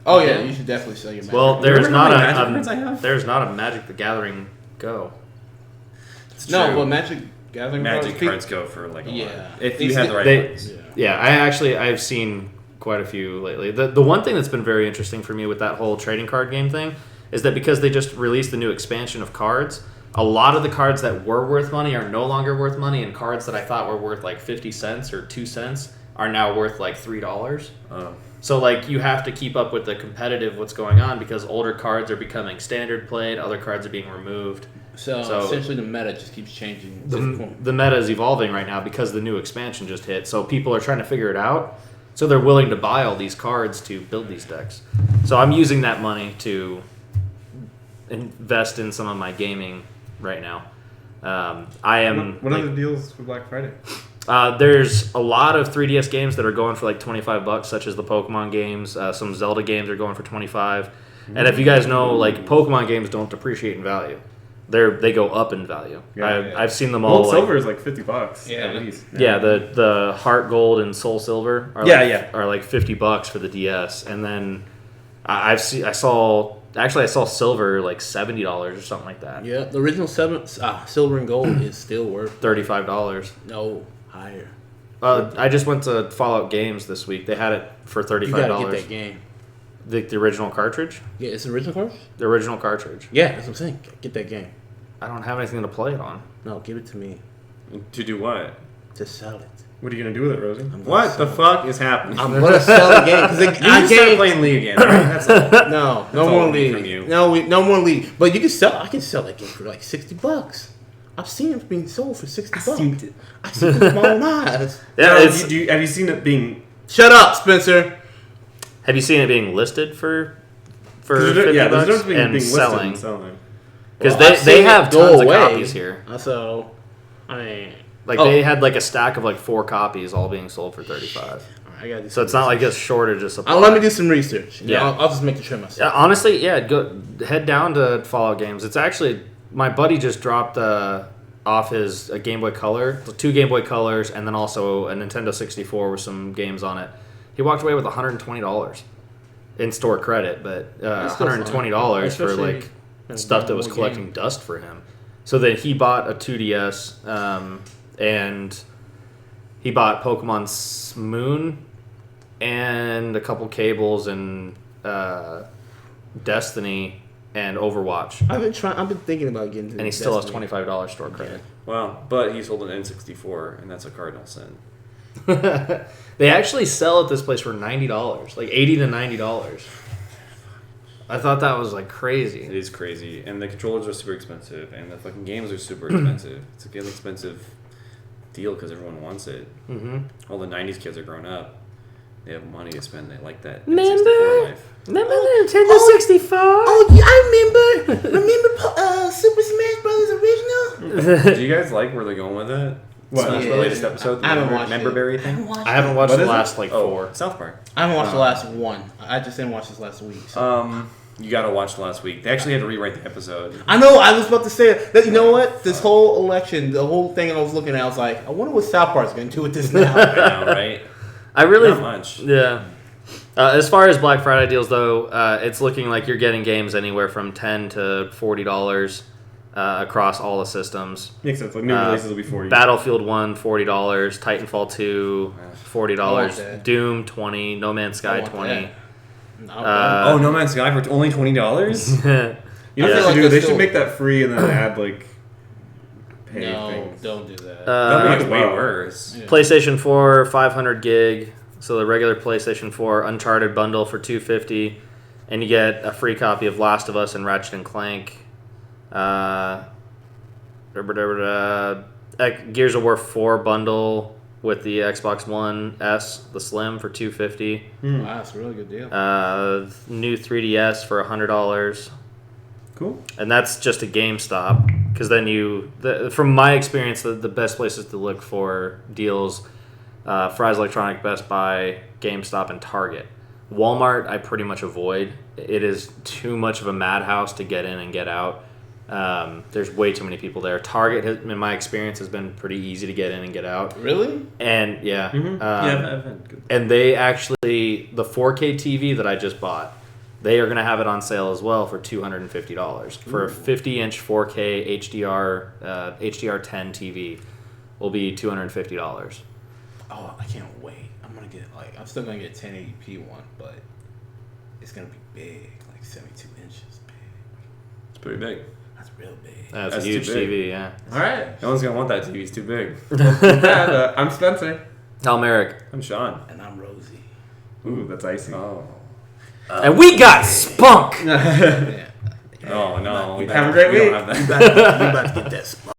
S2: Oh yeah, you should definitely sell your Magic.
S1: Well, there's not
S3: there's
S1: not a Magic the Gathering Go.
S3: It's
S2: no,
S3: true.
S2: but Magic Gathering
S3: cards go for like a lot. If you
S2: have
S3: the right ones.
S1: Yeah, I've seen quite a few lately. The one thing that's been very interesting for me with that whole trading card game thing is that because they just released the new expansion of cards, a lot of the cards that were worth money are no longer worth money, and cards that I thought were worth like 50 cents or 2 cents are now worth like $3. So like you have to keep up with the competitive what's going on because older cards are becoming standard played, other cards are being removed.
S2: So essentially the meta just keeps changing.
S1: The meta is evolving right now because the new expansion just hit. So people are trying to figure it out. So they're willing to buy all these cards to build these decks. So I'm using that money to invest in some of my gaming right now.
S4: What are the deals for Black Friday?
S1: There's a lot of 3DS games that are going for like $25, such as the Pokemon games. Some Zelda games are going for $25. And if you guys know, like Pokemon games don't depreciate in value. They go up in value. I've seen them all.
S4: Gold Silver is like $50 at least.
S1: Yeah, the Heart Gold and Soul Silver are like $50 for the DS, and then I saw Silver like $70 or something like that.
S2: Yeah, the original Silver and Gold is still worth
S1: $35.
S2: No, higher.
S1: I just went to Fallout Games this week. They had it for $35.
S2: You gotta get that game.
S1: The original cartridge?
S2: Yeah, it's the original cartridge?
S1: The original cartridge.
S2: Yeah, that's what I'm saying. Get that game.
S1: I don't have anything to play it on.
S2: No, give it to me.
S3: To do what?
S2: To sell it.
S4: What are you going to do with it, Rosie?
S3: What the fuck is happening?
S2: I'm going to sell the game.
S3: I can't play League again. Right?
S2: No more League. No more League. But you can sell. I can sell that game for like $60. I've seen it being sold for $60. I've seen it with my own eyes.
S1: Yeah,
S4: have you seen it being...
S2: Shut up, Spencer.
S1: Have you seen it being listed for $50 and selling? Because they have tons of copies here.
S2: So, I mean...
S1: They had like a stack of like 4 copies all being sold for $35. So it's not like a shortage of supply.
S2: Let me do some research.
S1: Yeah.
S2: I'll just make the trip myself.
S1: Honestly, go head down to Fallout Games. It's actually... My buddy just dropped off his Game Boy Color, 2 Game Boy Colors, and then also a Nintendo 64 with some games on it. He walked away with $120 in store credit, but $120 for like stuff that was collecting dust for him. So then he bought a 2DS, and he bought Pokemon Moon and a couple cables and Destiny and Overwatch.
S2: I've been thinking about getting.
S1: And he still has $25 store credit.
S3: Well, but he sold an N64, and that's a cardinal sin.
S1: They actually sell at this place for $90, like $80 to $90. I thought that was like crazy.
S3: It is crazy, and the controllers are super expensive, and the fucking games are super expensive. It's a good expensive deal because everyone wants it. Mm-hmm. All the '90s kids are grown up. They have money to spend. They like that N64 life.
S1: Remember the Nintendo 64?
S2: Oh, yeah, I remember Super Smash Bros. original?
S3: Do you guys like where they're going with it?
S4: What?
S3: Smash the latest episode?
S2: I haven't watched
S3: Member
S2: it.
S3: Berry thing?
S1: I haven't watched the last like 4.
S3: South Park.
S2: I haven't watched the last one. I just didn't watch this last week. So.
S3: You gotta watch the last week. They actually had to rewrite the episode.
S2: I know. I was about to say that. You know what? This whole election, the whole thing I was looking at, I was like, I wonder what South Park's going to do with this now.
S3: I know, right?
S1: I really
S3: Not much.
S1: Yeah. As far as Black Friday deals, though, it's looking like you're getting games anywhere from $10 to $40 across all the systems.
S4: Makes sense. Like new releases will be $40.
S1: Battlefield 1, $40. Titanfall 2, $40. Doom, $20. No Man's Sky, $20.
S3: No Man's Sky for only $20?
S4: You know what they should do? They should make that free and then add like pay things.
S2: Don't do that.
S3: That makes way worse.
S1: Yeah. PlayStation 4, 500 gig. So the regular PlayStation 4 Uncharted bundle for $250, and you get a free copy of Last of Us and Ratchet and Clank. Gears of War 4 bundle with the Xbox One S, the Slim, for $250.
S2: Wow, that's a really good deal.
S1: New 3DS for $100.
S4: Cool.
S1: And that's just a GameStop, because then from my experience, the best places to look for deals. Fry's Electronic, Best Buy, GameStop, and Target. Walmart, I pretty much avoid. It is too much of a madhouse to get in and get out. There's way too many people there. Target, in my experience, has been pretty easy to get in and get out.
S2: Really?
S1: And yeah,
S3: I've had good.
S1: And they actually, the 4K TV that I just bought, they are going to have it on sale as well for $250 for a 50-inch 4K HDR10 TV. Will be $250.
S2: Oh, I can't wait. I'm still gonna get 1080p one, but it's gonna be big, like 72 inches big.
S3: It's pretty big.
S2: That's real big.
S1: That's a
S3: That's
S1: huge
S3: too big.
S1: TV, yeah.
S4: All right.
S3: No one's gonna want that TV. It's too big.
S4: I'm Spencer.
S1: I'm Eric.
S3: I'm Sean.
S2: And I'm Rosie.
S4: Ooh, that's icy.
S3: Oh.
S1: And we got spunk!
S2: Yeah.
S3: Oh no.
S4: Have a great
S3: we
S4: week.
S3: don't have that.
S2: You about to get that spot.